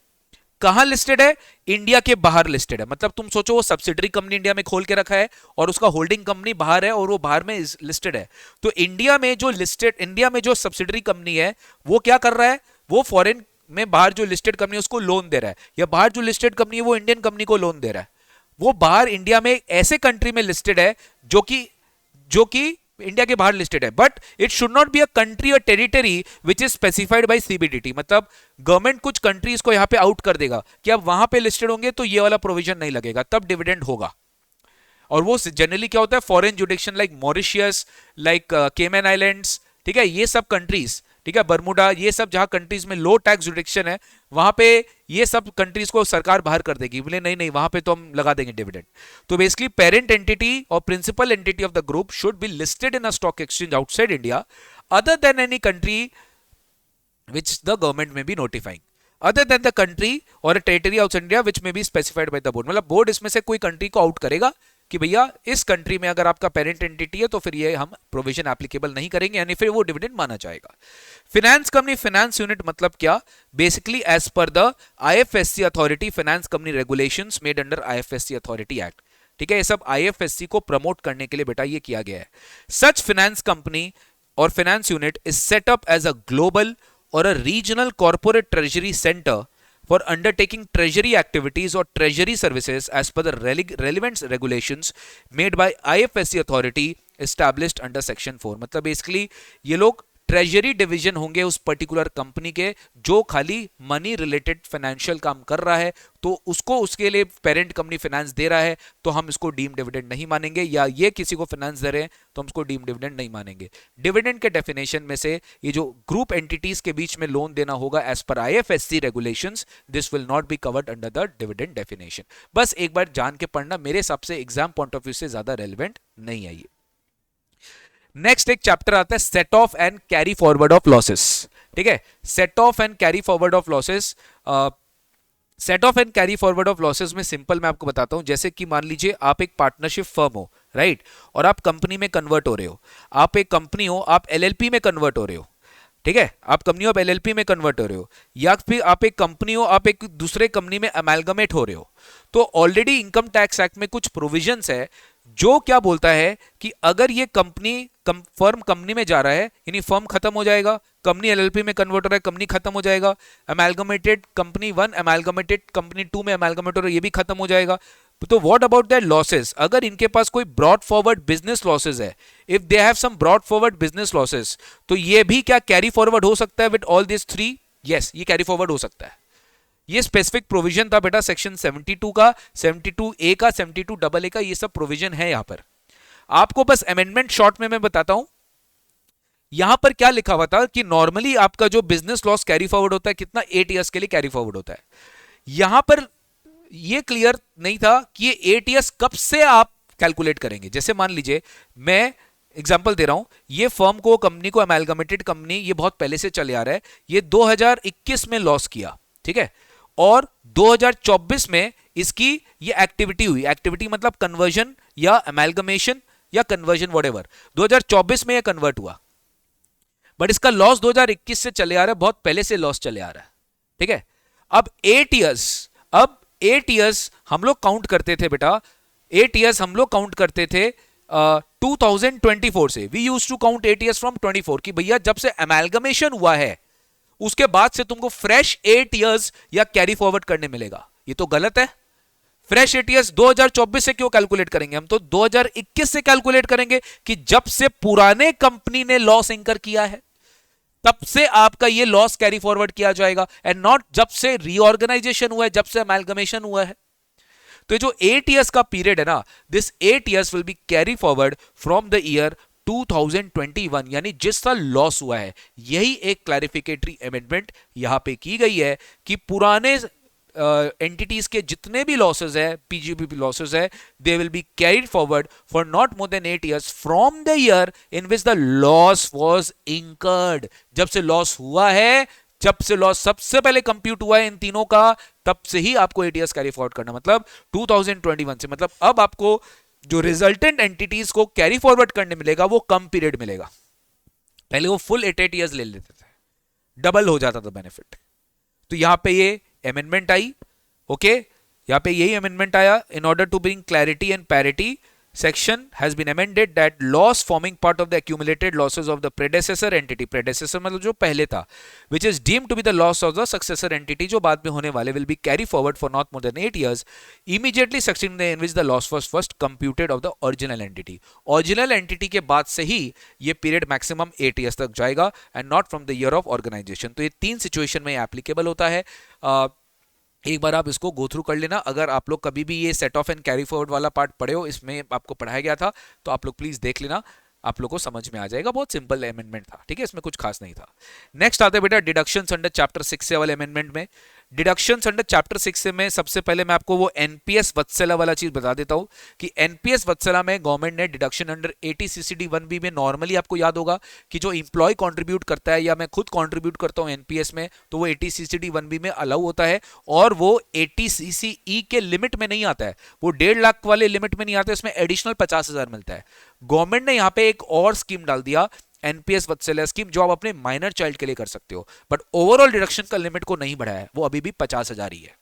कहां लिस्टेड है, इंडिया के बाहर लिस्टेड है। मतलब तुम सोचो वो सब्सिडरी कंपनी इंडिया में खोल के रखा है और उसका होल्डिंग कंपनी बाहर है और वो बाहर में लिस्टेड है। तो इंडिया में जो सब्सिडरी कंपनी है वो क्या कर रहा है, वो फॉरेन में बाहर जो लिस्टेड कंपनी है उसको लोन दे रहा है, या बाहर जो लिस्टेड कंपनी है वो इंडियन कंपनी को लोन दे रहा है, वो बाहर इंडिया में ऐसे कंट्री में लिस्टेड है जो कि इंडिया के बाहर लिस्टेड है, but it should not be a country और territory which is specified by CBDT. मतलब गवर्नमेंट कुछ कंट्रीज को यहां पे आउट कर देगा कि अब वहां पे लिस्टेड होंगे तो ये वाला प्रोविजन नहीं लगेगा, तब डिविडेंड होगा। और वो जनरली क्या होता है, फॉरेन जुडिक्शन लाइक मॉरिशियस, लाइक केमन आइलैंड्स, ठीक है, ये सब कंट्रीज, ठीक है, बर्मुडा, ये सब जहां कंट्रीज में लो टैक्स जुडिक्शन है, वहां पे ये सब कंट्रीज को सरकार बाहर कर देगी, बोले नहीं नहीं वहां पे तो हम लगा देंगे डिविडेंड। तो बेसिकली पेरेंट एंटिटी और principal entity of the group should be listed in a stock exchange outside India other than any country which the government may be notifying, other than the country or a territory outside India which may be specified by the board। मतलब board इसमें से कोई country को out करेगा कि भैया इस country में अगर आपका पेरेंट एंटिटी है तो फिर ये हम प्रोविजन एप्लीकेबल नहीं करेंगे, यानी फिर वो डिविडेंड माना जाएगा। फिनेंस कंपनी, फिनेंस यूनिट मतलब क्या, basically as per the IFSC authority finance company regulations made under IFSC authority act, ठीक है, ये सब आईएफएससी को प्रमोट करने के लिए बेटा ये किया गया है। सच फिनेंस कंपनी और finance unit is set up as a global or a regional corporate treasury center for undertaking treasury activities or treasury services as per the relevant regulations made by IFSC authority established under section 4। मतलब basically ये लोग treasury division होंगे उस particular company के जो खाली money related financial काम कर रहा है, तो उसको उसके लिए पेरेंट कंपनी फाइनेंस दे रहा है तो हम इसको डीम डिविडेंड नहीं मानेंगे, या ये किसी को फाइनेंस दे रहे हैं तो हम इसको डीम डिविडेंड नहीं मानेंगे। डिविडेंड के डेफिनेशन में से ये जो ग्रुप एंटिटीज के बीच में लोन देना होगा as per IFSC regulations, this will not be covered under the dividend definition. बस एक बार जान के पढ़ना, मेरे हिसाब से एग्जाम पॉइंट ऑफ व्यू से ज्यादा रेलिवेंट नहीं है ये। नेक्स्ट एक चैप्टर आता है set of and carry forward of losses, ठीक है, set of and carry forward of losses. Set of and carry forward of losses में सिंपल मैं आपको बताता हूं, जैसे कि मान लीजिए आप एक पार्टनरशिप फर्म हो, राइट, और आप कंपनी में कन्वर्ट हो रहे हो, आप एक कंपनी हो, आप एलएलपी में कन्वर्ट हो रहे हो, ठीक है, आप कंपनी ऑफ एलएलपी में कन्वर्ट हो रहे हो, या फिर आप एक कंपनी हो, आप एक दूसरे कंपनी में अमेलगमेट हो रहे हो, तो ऑलरेडी इनकम टैक्स एक्ट में कुछ प्रोविजंस है जो क्या बोलता है कि अगर ये फर्म कंपनी में जा रहा है, यानी फर्म खत्म हो जाएगा, कंपनी एलएलपी में कन्वर्ट हो रहा है, कंपनी खत्म हो जाएगा, अमेलगमेटेड कंपनी 1 अमेलगमेटेड कंपनी 2 में अमेलगमेट हो रहा है, ये भी खत्म हो जाएगा। तो व्हाट अबाउट दैट लॉसेस, अगर इनके पास कोई ब्रॉड फॉरवर्ड बिजनेस लॉसेस है, if they have some brought forward business losses, तो ये भी क्या कैरी फॉरवर्ड हो सकता है विद ऑल दिस 3? यस, ये कैरी फॉरवर्ड हो सकता है। ये स्पेसिफिक प्रोविजन था बेटा सेक्शन 72 का, 72A का, 72AA का, ये सब प्रोविजन है यहां पर। आपको बस अमेंडमेंट शॉर्ट में मैं बताता हूं, यहां पर क्या लिखा हुआ था कि नॉर्मली आपका जो बिजनेस लॉस कैरी फॉरवर्ड होता है कितना, 8 ईयर्स के लिए कैरी फॉरवर्ड होता है। यहां पर ये क्लियर नहीं था कि ये 8 ईयर्स कब से आप कैलकुलेट करेंगे। जैसे मान लीजिए मैं एग्जांपल दे रहा हूं, ये फर्म को, कंपनी को, अमेलगमेटेड कंपनी, ये बहुत पहले से चले आ रहा है, ये 2021 में लॉस किया, ठीक है, और 2024 में इसकी ये एक्टिविटी हुई, एक्टिविटी मतलब कन्वर्जन या अमेलगमेशन या कन्वर्जन व्हाटएवर, 2024 में ये कन्वर्ट हुआ, बट इसका लॉस 2021 से चले आ रहा है, बहुत पहले से लॉस चले आ रहा है, ठीक है। अब 8 इयर्स हम लोग काउंट करते थे बेटा, 8 इयर्स हम लोग काउंट करते थे 2024 से, we used to count 8 years from 24, कि भैया जब से अमेलगमेशन हुआ है उसके बाद से तुमको फ्रेश 8 इयर्स या कैरी फॉरवर्ड करने मिलेगा। ये तो गलत है। फ्रेश 8 इयर्स 2024 से क्यों कैलकुलेट करेंगे, हम तो 2021 से कैलकुलेट करेंगे कि जब से पुराने कंपनी ने लॉस इंकर किया है तब से आपका ये लॉस कैरी फॉरवर्ड किया जाएगा, एंड नॉट जब से रीऑर्गेनाइजेशन हुआ है, जब से अमेलगमेशन हुआ है। तो जो 8 इयर्स का पीरियड है ना, this 8 years will be carry forward from the year 2021, यानी जिस साल लॉस हुआ है। यही एक क्लैरिफिकेटरी अमेंडमेंट यहां पे की गई है कि पुराने एंटिटीज के जितने भी लॉसेस है, पीजीबीपी लॉसेस है, they will be carried forward for not more than 8 years from the year in which the loss was incurred. जब से लॉस हुआ है, जब से लॉस सबसे पहले कंप्यूट हुआ है इन तीनों का, तब से ही आपको 8 इयर्स कैरी फॉरवर्ड करना, मतलब 2021 से। मतलब अब आपको जो रिजल्टेंट एंटिटीज को कैरी फॉरवर्ड करने मिलेगा वो कम पीरियड मिलेगा। पहले वो फुल 8 इयर्स ले लेते थे, डबल हो जाता था बेनिफिट। तो यहां पे ये अमेंडमेंट आई, ओके, यहां पे यही अमेंडमेंट आया in order to bring clarity and parity section has been amended that loss forming part of the accumulated losses of the predecessor entity, predecessor मतलब जो पहले था, which is deemed to be the loss of the successor entity, जो बाद में होने वाले, will be carry forward for not more than 8 years immediately succeeding in which the loss was first computed of the original entity. original entity के बाद से ही ये period maximum 8 years तक जाएगा and not from the year of organization. तो ये तीन situation में applicable होता है. एक बार आप इसको गो थ्रू कर लेना. अगर आप लोग कभी भी ये set of and carry forward वाला पार्ट पढ़े हो, इसमें आपको पढ़ाया गया था, तो आप लोग प्लीज देख लेना, आप लोग को समझ में आ जाएगा. बहुत सिंपल अमेंडमेंट था, ठीक है, इसमें कुछ खास नहीं था. नेक्स्ट आते बेटा डिडक्शंस अंडर चैप्टर 6 से वाले अमेंडमेंट में. डिडक्शंस अंडर चैप्टर 6 से में सबसे पहले मैं आपको वो एनपीएस वत्सला वाला चीज बता देता हूं कि एनपीएस वत्सला में गवर्नमेंट ने डिडक्शन अंडर 80 सीसीडी 1बी में नॉर्मली आपको याद होगा कि जो इंप्लॉय कंट्रीब्यूट करता है या मैं खुद कंट्रीब्यूट करता हूं एनपीएस में, तो वो 80 सीसीडी 1बी में अलाउ होता है और वो 80 सीसीई के लिमिट में नहीं आता है, वो 1.5 लाख वाले लिमिट में नहीं आता है, उसमें एडिशनल 50,000 मिलता है. गवर्नमेंट ने यहां पे एक और स्कीम डाल दिया, एनपीएस वत्सला स्कीम, जो आप अपने माइनर चाइल्ड के लिए कर सकते हो, बट ओवरऑल डिडक्शन का लिमिट को नहीं बढ़ाया है, वो अभी भी 50,000 ही है.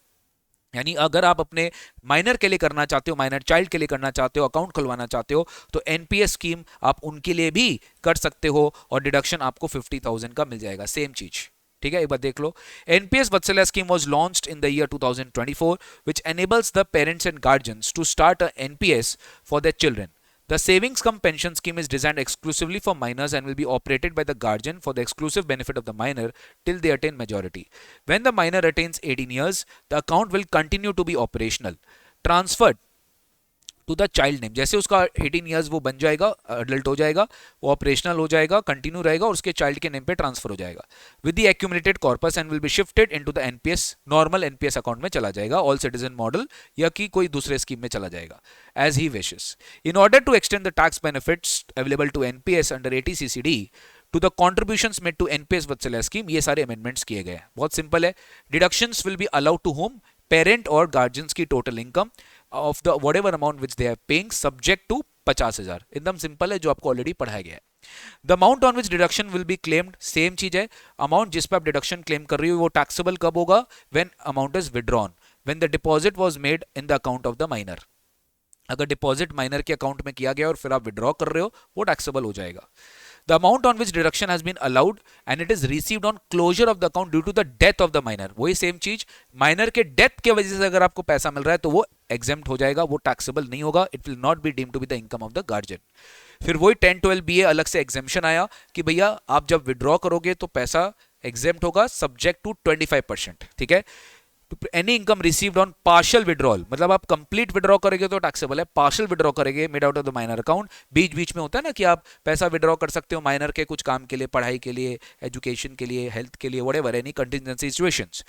यानी अगर आप अपने माइनर के लिए करना चाहते हो, माइनर चाइल्ड के लिए करना चाहते हो, अकाउंट खुलवाना चाहते हो, तो एनपीएस स्कीम आप उनके लिए भी कर सकते हो और डिडक्शन आपको 50,000 का मिल जाएगा. सेम चीज, ठीक है, एक बार देख लो. NPS Vatsalya scheme was launched in the year 2024 which enables the parents and guardians to start a NPS for their children. The savings cum pension scheme is designed exclusively for minors and will be operated by the guardian for the exclusive benefit of the minor till they attain majority. When the minor attains 18 years, the account will continue to be operational. Transferred to the child name, जैसे उसका 18 years वो बन जाएगा, adult हो जाएगा, वो operational हो जाएगा, कंटिन्यू रहेगा और उसके चाइल्ड के नेम पे ट्रांसफर हो जाएगा with the accumulated corpus and will be shifted into the NPS, normal NPS account में चला जाएगा, ऑल सिटीजन मॉडल या कि कोई दूसरे स्कीम में चला जाएगा as he wishes. In order to extend the tax benefits available to NPS under 80 CCD to the contributions made to NPS Vatsalya scheme, ये सारे अमेंडमेंट्स किए गए हैं. बहुत सिंपल है. Deductions will be allowed to whom, parent और guardians की total income of the whatever amount which they are paying subject to 50,000. एकदम सिंपल है, जो आपको ऑलरेडी पढ़ाया गया है. The amount on which deduction will be claimed, same चीज है. अमाउंट जिस पे आप डिडक्शन क्लेम कर रही हो वो टैक्सेबल कब होगा? when amount is withdrawn, when the deposit was made in the account of the minor. अगर डिपॉजिट माइनर के अकाउंट में किया गया और फिर आप विड्रॉ कर रहे हो, वो टैक्सेबल हो जाएगा. The amount on which deduction has been allowed and it is received on closure of the account due to the death of the minor, वही सेम चीज, माइनर के डेथ के वजह से अगर आपको पैसा मिल रहा है तो वो एग्जेम्प्ट हो जाएगा, वो टैक्सेबल नहीं होगा. It will not be deemed to be the income of the guardian. फिर वही 10-12 BA अलग से एग्जेम्पशन आया कि भैया आप जब विड्रॉ करोगे तो पैसा एग्जेम्प्ट होगा सब्जेक्ट टू 25%, ठीक है. Any income received on partial withdrawal, मतलब आप कंप्लीट विड्रॉ करेंगे तो टैक्सेबल है, पार्शियल विड्रॉ करेंगे made out of the minor account, बीच बीच में होता है ना कि आप पैसा विड्रॉ कर सकते हो माइनर के कुछ काम के लिए, पढ़ाई के लिए, एजुकेशन के लिए, हेल्थ के लिए, whatever any contingency situations,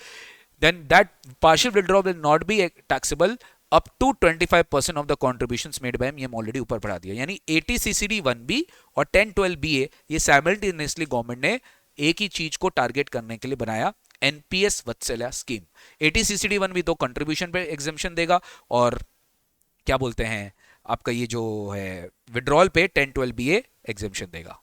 then that partial withdrawal will not be taxable up to 25% of the contributions made by him. ये हम ऑलरेडी ऊपर पढ़ा दिया. यानी 80 CCD 1B और 10-12 BA ये साइमल्टेनियसली गवर्नमेंट ने एक ही चीज को टारगेट करने के लिए बनाया, NPS Vatsalya scheme. 80 CCD 1B तो कंट्रीब्यूशन पे एग्जेम्पशन देगा और क्या बोलते हैं आपका ये जो है विड्रॉल पे 10-12 BA एग्जेम्पशन देगा.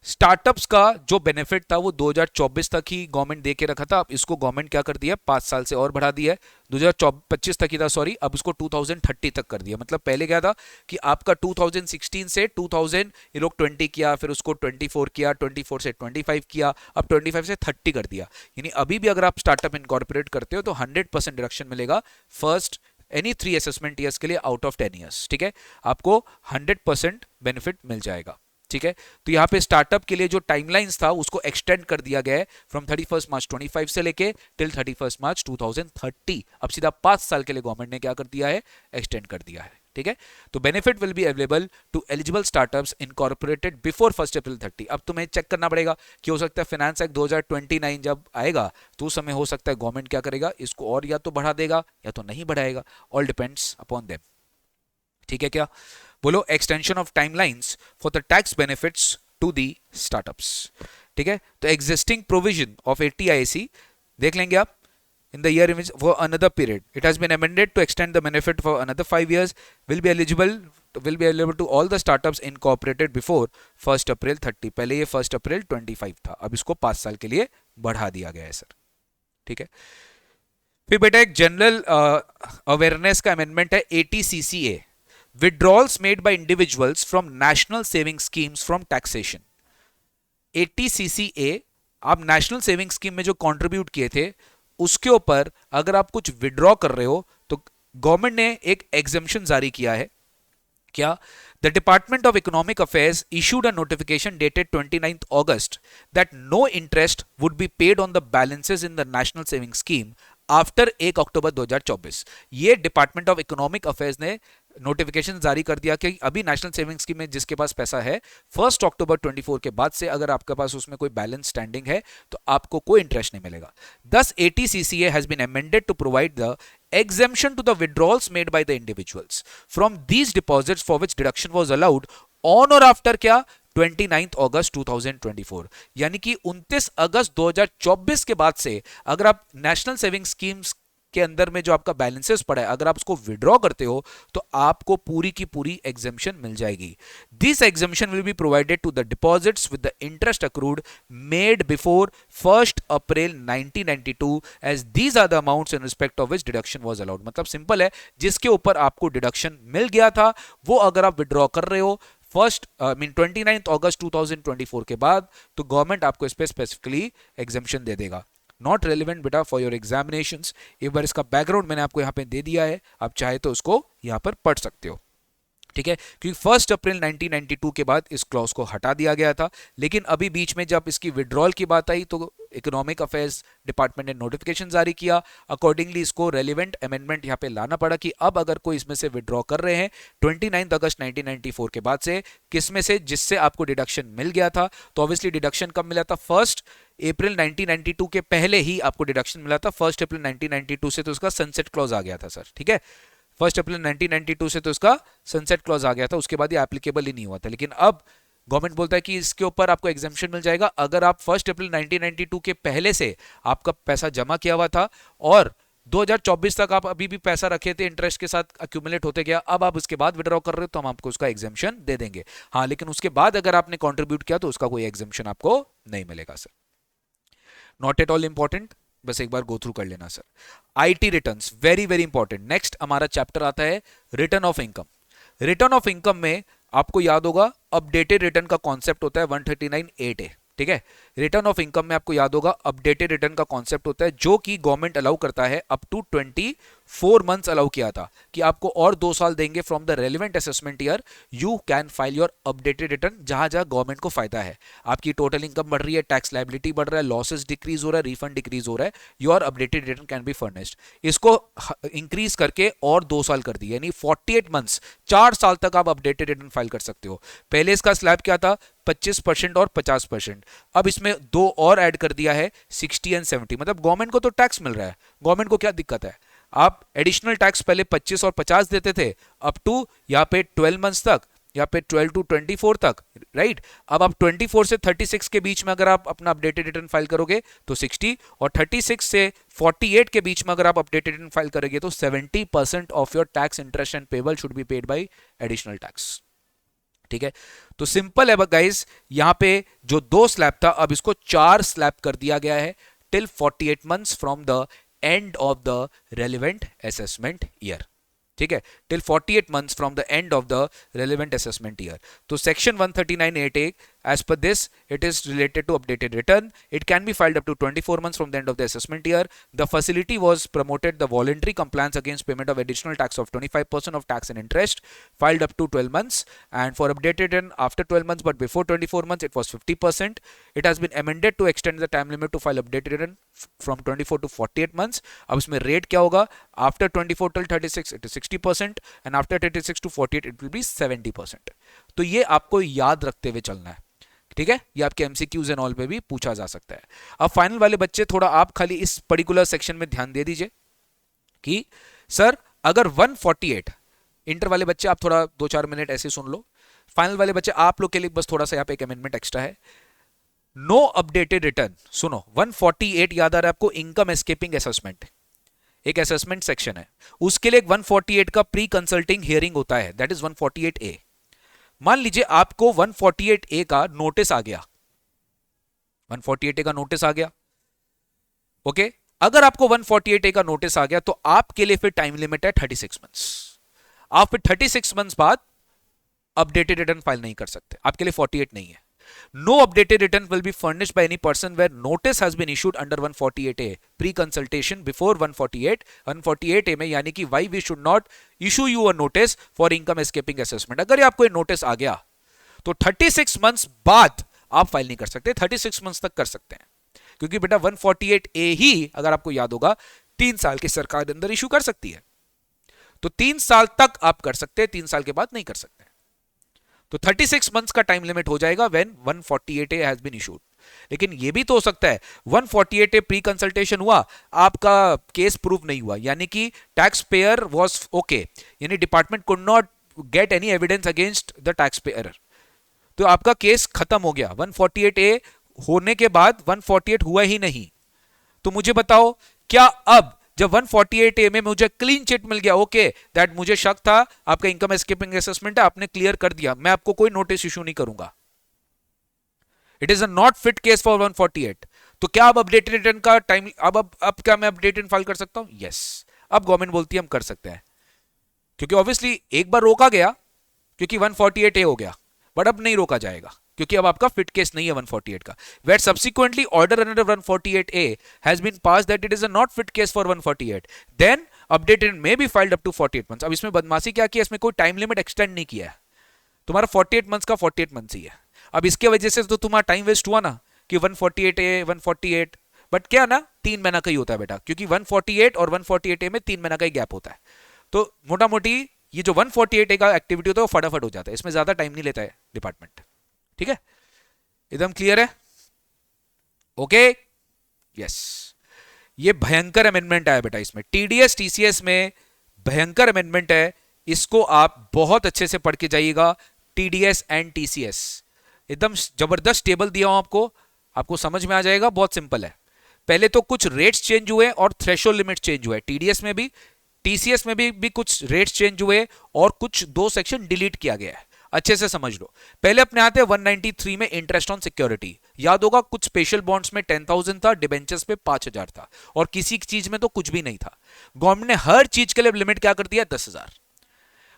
स्टार्टअप्स का जो बेनिफिट था वो 2024 तक ही गवर्नमेंट दे के रखा था. अब इसको गवर्नमेंट क्या कर दिया, 5 साल से और बढ़ा दिया है. 2025 तक ही था, सॉरी, अब इसको 2030 तक कर दिया. मतलब पहले क्या था कि आपका 2016 से 2020 किया, फिर उसको 24 किया, 24 से 25 किया, अब 25 से 30 कर दिया. यानी अभी भी अगर आप स्टार्टअप इनकॉर्पोरेट करते हो तो 100% डिडक्शन मिलेगा फर्स्ट एनी 3 असेसमेंट ईयर्स के लिए आउट ऑफ 10 ईयर्स, ठीक है. आपको 100% बेनिफिट मिल जाएगा, ठीक है. तो यहाँ पे स्टार्टअप के लिए जो टाइमलाइंस था उसको एक्सटेंड कर दिया गया है फ्रॉम 31 मार्च 25 से लेके टिल 31 मार्च 2030. अब सीधा 5 साल के लिए गवर्नमेंट ने क्या कर दिया है, एक्सटेंड कर दिया है, ठीक है. तो benefit will be available to eligible startups incorporated before 1 April 30. अब तुम्हें चेक करना पड़ेगा कि हो सकता है फाइनेंस एक्ट 2029 जब आएगा तो उस समय हो सकता है गवर्नमेंट क्या करेगा, इसको और या तो बढ़ा देगा या तो नहीं बढ़ाएगा. ऑल डिपेंड्स अपॉन देम, ठीक है. क्या बोलो, extension of timelines for the tax benefits to the startups, ठीक है. तो एग्जिस्टिंग प्रोविजन ऑफ 80 IAC देख लेंगे आप. in the year in which for another period it has been amended to extend the benefit for another 5 years will be eligible to all the startups incorporated before 1st April 30. पहले ये 1st April 25 था, अब इसको 5 साल के लिए बढ़ा दिया गया है सर, ठीक है. फिर बेटा एक जनरल अवेयरनेस का अमेंडमेंट है 80 CCA. withdrawals made by individuals from national saving schemes from taxation. 80 CCA आप नेशनल सेविंग स्कीम में जो कंट्रीब्यूट किए थे उसके ऊपर अगर आप कुछ विड्रॉ कर रहे हो तो गवर्नमेंट ने एक एग्जेम्पशन जारी किया है. क्या? The Department of Economic Affairs issued a notification dated 29th August that no interest would be paid on the balances in the National Savings Scheme after 1 अक्टूबर 2024. ये डिपार्टमेंट ऑफ इकोनॉमिक अफेयर्स ने notification जारी कर दिया कि अभी national saving scheme में जिसके पास पैसा है 1 अक्टूबर 24 के बाद से अगर आपके पास उसमें कोई बैलेंस स्टैंडिंग है तो आपको कोई इंटरेस्ट नहीं मिलेगा. Thus 80 CCA has been amended to provide the exemption to the withdrawals made by the individuals from these deposits for which deduction was allowed on or after क्या 29 अगस्त 2024. यानी कि 29 अगस्त 2024 के बाद से अगर आप नेशनल सेविंग स्कीम्स के अंदर में जो आपका बैलेंसेस पड़ा है अगर आप उसको विड्रॉ करते हो तो आपको पूरी की पूरी एग्जेम्पशन मिल जाएगी. This exemption will be provided to the deposits with the interest accrued made before 1 April 1992 as these are the amounts in respect of which deduction was allowed. मतलब सिंपल है, जिसके ऊपर आपको डिडक्शन मिल गया था वो अगर आप विड्रॉ कर रहे हो 29 अगस्त 2024 के बाद तो गवर्नमेंट आपको इस पे स्पेसिफिकली एग्जेम्पशन दे देगा. नॉट रेलिवेंट बेटा फॉर योर एग्जामिनेशंस. एक बार इसका बैकग्राउंड मैंने आपको यहाँ पे दे दिया है, आप चाहे तो उसको यहाँ पर पढ़ सकते हो. ठीक है, क्योंकि 1 अप्रैल 1992 के बाद इस क्लॉज को हटा दिया गया था, लेकिन अभी बीच में जब इसकी विड्रॉल की बात आई तो इकोनॉमिक अफेयर्स डिपार्टमेंट ने नोटिफिकेशन जारी किया. अकॉर्डिंगली इसको रेलिवेंट अमेंडमेंट यहाँ पे लाना पड़ा कि अब अगर कोई इसमें से विड्रॉ कर रहे हैं 29 अगस्त 1994 के बाद से किसमें से जिससे आपको डिडक्शन मिल गया था, तो ऑब्वियसली डिडक्शन कब मिला था 1 अप्रैल 1992 के पहले ही आपको डिडक्शन मिला था. 1 अप्रैल 1992 से तो उसका सनसेट क्लॉज आ गया था सर. ठीक है, 1 अप्रैल 1992 से तो उसका सनसेट क्लॉज आ गया था, उसके बाद ये एप्लीकेबल ही नहीं हुआ था. लेकिन अब गवर्नमेंट बोलता है कि इसके ऊपर आपको एग्जेम्पशन मिल जाएगा अगर आप 1 अप्रैल 1992 के पहले से आपका पैसा जमा किया हुआ था और 2024 तक आप अभी भी पैसा रखे थे, इंटरेस्ट के साथ अक्यूमुलेट होते गया, अब आप उसके बाद विड्रॉ कर रहे हो तो हम आपको उसका एग्जेम्पशन दे देंगे. हाँ, लेकिन उसके बाद अगर आपने कॉन्ट्रीब्यूट किया तो उसका कोई एग्जेम्पशन आपको नहीं मिलेगा sir. Not at all important, बस एक बार गो थ्रू कर लेना sir. IT returns very very important. Next हमारा चैप्टर आता है return of income. Return of income में आपको याद होगा अपडेटेड रिटर्न का कॉन्सेप्ट होता है 139(8)(a). ठीक है, रिटर्न ऑफ इनकम में आपको याद होगा अपडेटेड रिटर्न का कॉन्सेप्ट होता है जो कि गवर्नमेंट अलाउ करता है अप टू 24 मंथ्स अलाउ किया था कि आपको और 2 साल देंगे from the relevant assessment year you can file your updated return. जहां जहां गवर्नमेंट को फायदा है, आपकी टोटल इनकम बढ़ रही है, टैक्स लायबिलिटी बढ़ रहा है, लॉसेस डिक्रीज हो रहा है, रिफंड डिक्रीज हो रहा है, your updated return can be furnished. इसको इंक्रीज करके और 2 साल कर दिया, यानी 48 मंथ्स 4 साल तक आप अपडेटेड रिटर्न फाइल कर सकते हो. पहले इसका स्लैब क्या था 25% और 50%. अब इसमें 2 और ऐड कर दिया है 60 एंड 70. मतलब गवर्नमेंट को तो टैक्स मिल रहा है, गवर्नमेंट को क्या दिक्कत है. आप एडिशनल टैक्स पहले 25 और 50 देते थे अप टू यहाँ पे 12 मंथ्स तक, यहाँ पे 12 टू 24 तक, राइट. अब आप 24 से 36 के बीच में अगर आप अपना अपडेटेड रिटर्न फाइल करोगे तो 60, और 36 से 48 के बीच में अगर आप अपडेटेड रिटर्न फाइल करोगे तो 70% of your tax interest and payable should be paid by additional tax. ठीक है, तो सिंपल है गाइस, यहां पे जो 2 स्लैब था अब इसको 4 स्लैब कर दिया गया है till 48 months from the end of the relevant assessment year. ठीक है, till 48 months from the end of the relevant assessment year. तो section 139(8)(a as per this it is related to updated return. It can be filed up to 24 months from the end of the assessment year. The facility was promoted the voluntary compliance against payment of additional tax of 25% of tax and interest filed up to 12 months, and for updated return after 12 months but before 24 months it was 50%. It has been amended to extend the time limit to file updated return from 24 to 48 months. अब इसमें rate क्या होगा, after 24 till 36 it is 60% and after 36 to 48 it will be 70%. तो ये आपको याद रखते हुए चलना है. ठीक है, ये आपके एमसीक्यूज एंड ऑल पे भी पूछा जा सकता है. अब फाइनल वाले बच्चे थोड़ा आप खाली इस पर्टिकुलर सेक्शन में ध्यान दे दीजिए कि सर अगर 148, इंटर वाले बच्चे आप थोड़ा 2-4 मिनट ऐसे सुन लो. फाइनल वाले बच्चे आप लोग के लिए बस थोड़ा सा यहाँ पे एक अमेंडमेंट एक्स्ट्रा है. नो अपडेटेड रिटर्न, सुनो 148 याद आ रहा है आपको, इनकम एस्केपिंग असेसमेंट एक असेसमेंट सेक्शन है, उसके लिए 148 का प्री कंसल्टिंग हियरिंग होता है, दैट इज 148A. मान लीजिए आपको 148A का नोटिस आ गया, 148A का नोटिस आ गया. ओके, अगर आपको 148A का नोटिस आ गया तो आपके लिए फिर टाइम लिमिट है 36 मंथ्स. आप फिर 36 मंथ्स बाद अपडेटेड रिटर्न फाइल नहीं कर सकते, आपके लिए 48 नहीं है। No updated return will be furnished by any person where notice has been issued under 148A pre-consultation before 148 148A में, यानी कि why we should not issue you a notice for income escaping assessment। अगर ये आपको notice आ गया तो 36 months बाद आप फाइल नहीं कर सकते, 36 मंथ्स तक कर सकते हैं, क्योंकि बेटा 148A ही, अगर आपको याद होगा, 3 साल की सरकार अंदर इशू कर सकती है, तो 3 साल तक आप कर सकते हैं, 3 साल के बाद नहीं कर सकते। तो 36 मंथ्स का टाइम लिमिट हो जाएगा when 148A has been issued. लेकिन ये भी तो हो सकता है 148A प्री कंसल्टेशन हुआ, आपका केस प्रूव नहीं हुआ, यानी कि टैक्स पेयर वाज ओके, यानी department could not get any evidence against the tax payer, तो आपका केस खत्म हो गया। 148A होने के बाद 148 हुआ ही नहीं, तो मुझे बताओ क्या अब जब 148A में मुझे क्लीन चिट मिल गया, ओके दैट मुझे शक था आपका इनकम एस्केपिंग असेसमेंट है, आपने क्लियर कर दिया, मैं आपको कोई नोटिस इशू नहीं करूंगा, it is a not fit case for 148, तो क्या अब अपडेटेड रिटर्न का टाइम, अब क्या मैं अपडेटेड फाइल कर सकता हूं? यस, अब गवर्नमेंट बोलती है हम कर सकते हैं, क्योंकि ऑब्वियसली एक बार रोका गया क्योंकि 148A हो गया, बट अब नहीं रोका जाएगा क्योंकि अब आपका फिट केस नहीं है 148 का। Where subsequently order under 148A has been pass that it is a not fit case for 148, then updated may be filed up to 48 months. अब इसमें बदमाशी क्या किया, इसमें कोई टाइम लिमिट एक्सटेंड नहीं किया है, तुम्हारा 48 मंथ्स का 48 मंथ्स ही है। अब इसके वजह से तो तुम्हारा टाइम वेस्ट हुआ ना कि 148A 148, बट क्या ना 3 महीना का ही होता है बेटा, क्योंकि 148 और 148A में 3 महीना का ही गैप होता है, तो मोटा मोटी ये जो 148A का एक्टिविटी होता है वो फटाफट हो जाता है, इसमें ज्यादा टाइम नहीं लेता है डिपार्टमेंट। ठीक है, एकदम क्लियर है? Okay, yes. ये भयंकर अमेंडमेंट आया बेटा, इसमें टीडीएस टीसीएस में भयंकर अमेंडमेंट है, इसको आप बहुत अच्छे से पढ़ के जाइएगा। टीडीएस एंड टीसीएस एकदम जबरदस्त टेबल दिया हूं आपको समझ में आ जाएगा, बहुत सिंपल है। पहले तो कुछ रेट्स चेंज हुए और थ्रेशोल्ड लिमिट चेंज हुए, टीडीएस में भी टीसीएस में भी कुछ रेट्स चेंज हुए और कुछ 2 सेक्शन डिलीट किया गया है, अच्छे से समझ लो। पहले अपने आते हैं 193 में इंटरेस्ट ऑन सिक्योरिटी, याद होगा कुछ स्पेशल बॉन्ड्स में 10,000 था, डिबेंचर्स पे 5,000 था, और किसी चीज में तो कुछ भी नहीं था। गवर्नमेंट ने हर चीज के लिए लिमिट क्या कर दिया, 10,000।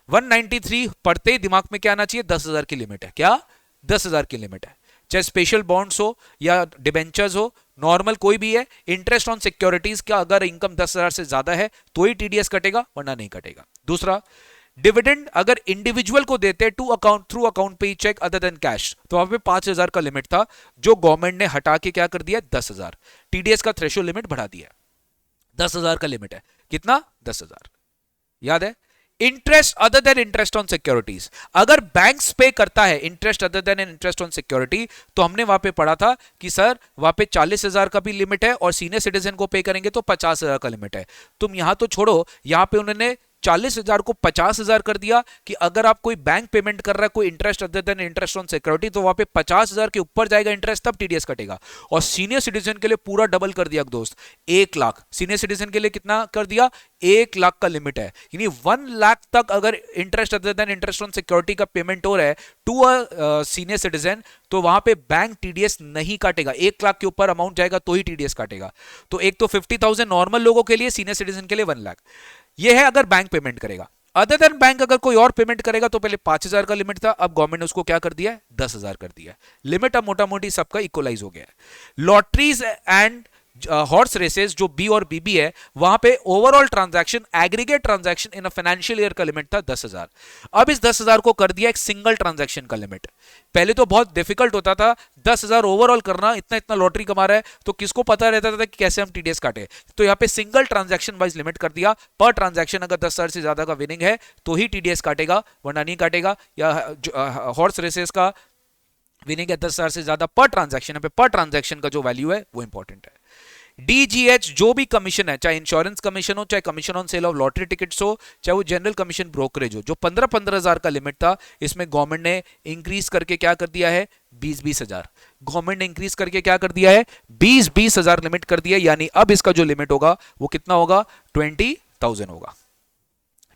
193 पढ़ते ही दिमाग में क्या आना चाहिए, 10,000 की लिमिट है, क्या 10,000 की लिमिट है, चाहे स्पेशल बॉन्ड्स हो या डिबेंचर्स हो, नॉर्मल कोई भी है। इंटरेस्ट ऑन सिक्योरिटीज का अगर इनकम 10,000 से ज्यादा है तो ही टीडीएस कटेगा, वरना नहीं कटेगा। दूसरा, डिविडेंड अगर इंडिविजुअल को देते टू अकाउंट थ्रू अकाउंट पे चेक अदर देन कैश, तो वहां पे 5,000 का लिमिट था, जो गवर्नमेंट ने हटा के क्या कर दिया, 10,000। टीडीएस का थ्रेशोल्ड लिमिट बढ़ा दिया, 10,000 का लिमिट है, कितना, 10,000, याद है। Interest other than interest on securities, अगर बैंक्स पे करता है interest other than interest on security, तो हमने वहां पे पढ़ा था कि सर वहां पे 40,000 का भी लिमिट है और सीनियर सिटीजन को पे करेंगे तो 50,000 का लिमिट है। तुम यहां तो छोड़ो, यहां पे उन्होंने 40,000 को 50,000 कर दिया कि अगर आप कोई बैंक पेमेंट कर रहा है कोई interest other than interest on security, तो वहां पे 50,000 के ऊपर जाएगा इंटरेस्ट, तब टीडीएस कटेगा। और सीनियर सिटीजन के लिए पूरा डबल कर दिया दोस्त, 1 लाख। सीनियर सिटीजन के लिए कितना कर दिया, 1 लाख का लिमिट है, यानी 1 लाख तक अगर interest other than interest on security का पेमेंट हो रहा है टू अ सीनियर सिटीजन, तो वहां पे बैंक टीडीएस नहीं काटेगा। 1 लाख के ऊपर अमाउंट जाएगा तो ही टीडीएस काटेगा। तो एक तो 50,000 नॉर्मल लोगों के लिए, सीनियर सिटीजन के लिए 1 लाख, ये है अगर बैंक पेमेंट करेगा। अदर देन बैंक अगर कोई और पेमेंट करेगा तो पहले 5,000 का लिमिट था, अब गवर्नमेंट ने उसको क्या कर दिया है, 10,000 कर दिया। लिमिट अब मोटा मोटी सबका इक्वलाइज हो गया है। लॉटरीज एंड हॉर्स रेसेस जो बी और बीबी है, वहां पे overall transaction, aggregate transaction in a financial year का लिमिट था 10,000। अब इस 10,000 को कर दिया एक सिंगल ट्रांजैक्शन का लिमिट। पहले तो बहुत डिफिकल्ट होता था 10,000 ओवरऑल करना, इतना इतना लॉटरी कमा रहा है तो किसको पता रहता था कि कैसे हम टीडीएस काटे। तो यहाँ पे सिंगल ट्रांजैक्शन वाइज लिमिट कर दिया, पर ट्रांजैक्शन अगर 10,000 से ज्यादा का विनिंग है तो ही टीडीएस काटेगा, वरना नहीं काटेगा। या हॉर्स रेसेस का विनिंग है 10,000 से ज्यादा पर ट्रांजैक्शन, पे पर ट्रांजैक्शन का जो वैल्यू है वो इंपॉर्टेंट है। डीजीएच जो भी कमीशन है, चाहे इंश्योरेंस कमीशन हो, चाहे commission on sale of lottery tickets हो, चाहे वो जनरल कमीशन ब्रोकरेज हो, जो 15,000 का लिमिट था, इसमें गवर्नमेंट ने इंक्रीज करके क्या कर दिया है, 20,000। गवर्नमेंट ने इंक्रीज करके क्या कर दिया है, 20,000 लिमिट कर दिया, यानी अब इसका जो लिमिट होगा वो कितना होगा, 20,000 होगा।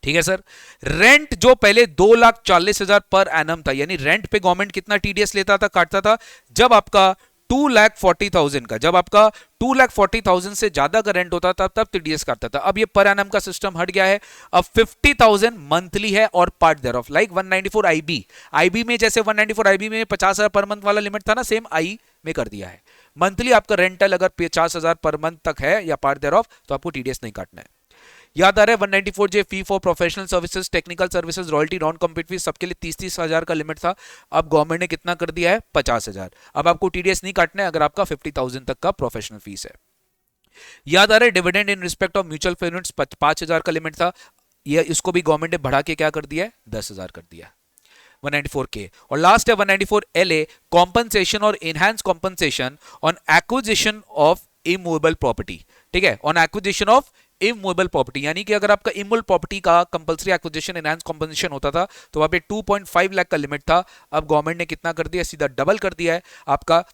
ठीक है सर। रेंट जो पहले 2,40,000 पर एनम था, यानी रेंट पे गवर्नमेंट कितना टीडीएस लेता था, काटता था, जब आपका 2,40,000 का, जब आपका 2,40,000 से ज्यादा का रेंट होता था तब टीडीएस काटता था। अब ये पर एनम का सिस्टम हट गया है, अब 50,000 मंथली है और पार्ट देयर ऑफ, लाइक 194 आईबी। आईबी में जैसे 194 आईबी में 50,000 पर मंथ वाला लिमिट था ना, सेम आई में कर दिया है। मंथली आपका रेंटल अगर 50,000 पर मंथ तक है या पार्ट देयर ऑफ तो आपको टीडीएस नहीं काटना है। याद आ रहा है 194 J fee for professional services, technical services, royalty, non compete fees, सबके लिए 30,000 का लिमिट था। अब गवर्नमेंट ने कितना कर दिया है, 50,000। अब आपको टीडीएस नहीं काटना है अगर आपका 50,000 तक का प्रोफेशनल फीस है। याद आ रहा है dividend in respect of mutual funds 5,000 का लिमिट था, ये इसको भी गवर्नमेंट ने बढ़ा के क्या कर दिया है, 10,000 कर दिया है, 194K। और लास्ट है 194LA, कॉम्पनसेशन और enhance compensation on acquisition of immovable property. ठीक है, on acquisition of immovable property, यानी कि अगर आपका इमूवेबल प्रॉपर्टी का कंपलसरी एक्विजिशन इनहैंस कॉम्पनसेशन होता था तो वहां पे 2.5 लाख का लिमिट था। अब गवर्नमेंट ने कितना कर दिया, सीधा डबल कर दिया है। आपका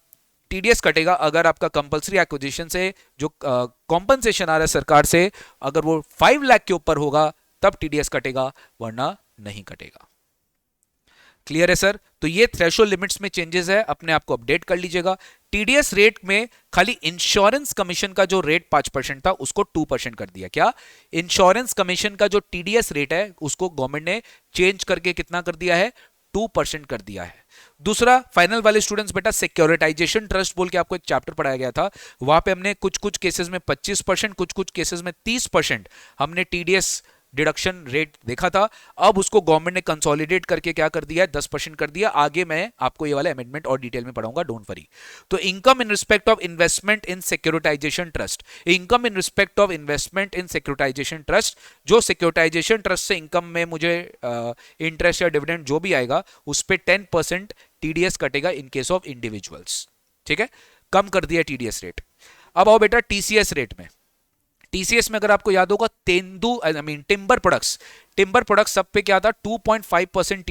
टीडीएस कटेगा अगर आपका कंपलसरी एक्विजिशन से जो कॉम्पनसेशन आ रहा है सरकार से, अगर वो 5 लाख के ऊपर होगा तब टीडीएस कटेगा, वरना नहीं कटेगा। क्लियर है सर? तो ये थ्रेशोल्ड लिमिट्स में चेंजेस है, अपने आप को अपडेट कर लीजिएगा। टीडीएस रेट में खाली इंश्योरेंस कमीशन का जो रेट 5% था उसको 2% कर दिया। क्या? इंश्योरेंस कमीशन का जो टीडीएस रेट है उसको गवर्नमेंट ने चेंज करके कितना कर दिया है, 2% कर दिया है। दूसरा, फाइनल वाले स्टूडेंट्स बेटा सिक्योरिटाइजेशन ट्रस्ट बोल के आपको एक चैप्टर पढ़ाया गया था, वहां पे हमने कुछ कुछ केसेस में 25%, कुछ कुछ केसेस में 30% हमने टीडीएस डिडक्शन रेट देखा था। अब उसको गवर्नमेंट ने कंसोलिडेट करके क्या कर दिया है, 10% कर दिया। आगे मैं आपको ये वाला अमेंडमेंट और डिटेल में पढ़ाऊंगा, डोंट वरी। तो income in respect of investment in securitisation trust, income in respect of investment in securitisation trust, जो सिक्योरिटाइजेशन ट्रस्ट से इनकम में मुझे इंटरेस्ट या डिविडेंड जो भी आएगा उस पर 10% टीडीएस कटेगा इन केस ऑफ इंडिविजुअल्स। ठीक है, कम कर दिया टीडीएस रेट। अब आओ बेटा टीसीएस रेट में। टीसीएस में अगर आपको याद होगा टिम्बर प्रोडक्ट्स सब पे क्या था, 2.5%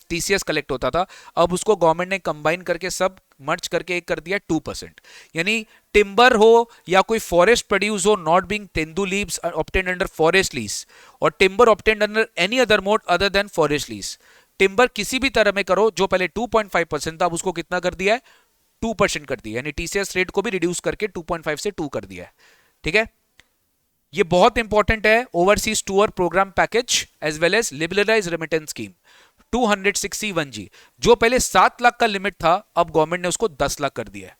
टीसीएस कलेक्ट होता था। अब उसको गवर्नमेंट ने कंबाइन करके सब मर्ज करके एक कर दिया 2%। यानी टिम्बर हो या कोई फॉरेस्ट प्रोड्यूस हो not being tendu leaves obtained under forest lease, और timber obtained under any other mode other than forest lease. Timber किसी भी तरह में करो, जो पहले 2.5% था अब उसको कितना कर दिया है, 2% कर दिया। यानी टीसीएस रेट को भी रिड्यूस करके 2.5 से 2 कर दिया है। ठीक है, ये बहुत इंपॉर्टेंट है। Overseas tour programme package as well as liberalise remittance scheme 261G, जो पहले 7 लाख का लिमिट था अब गवर्नमेंट ने उसको 10 लाख कर दिया है।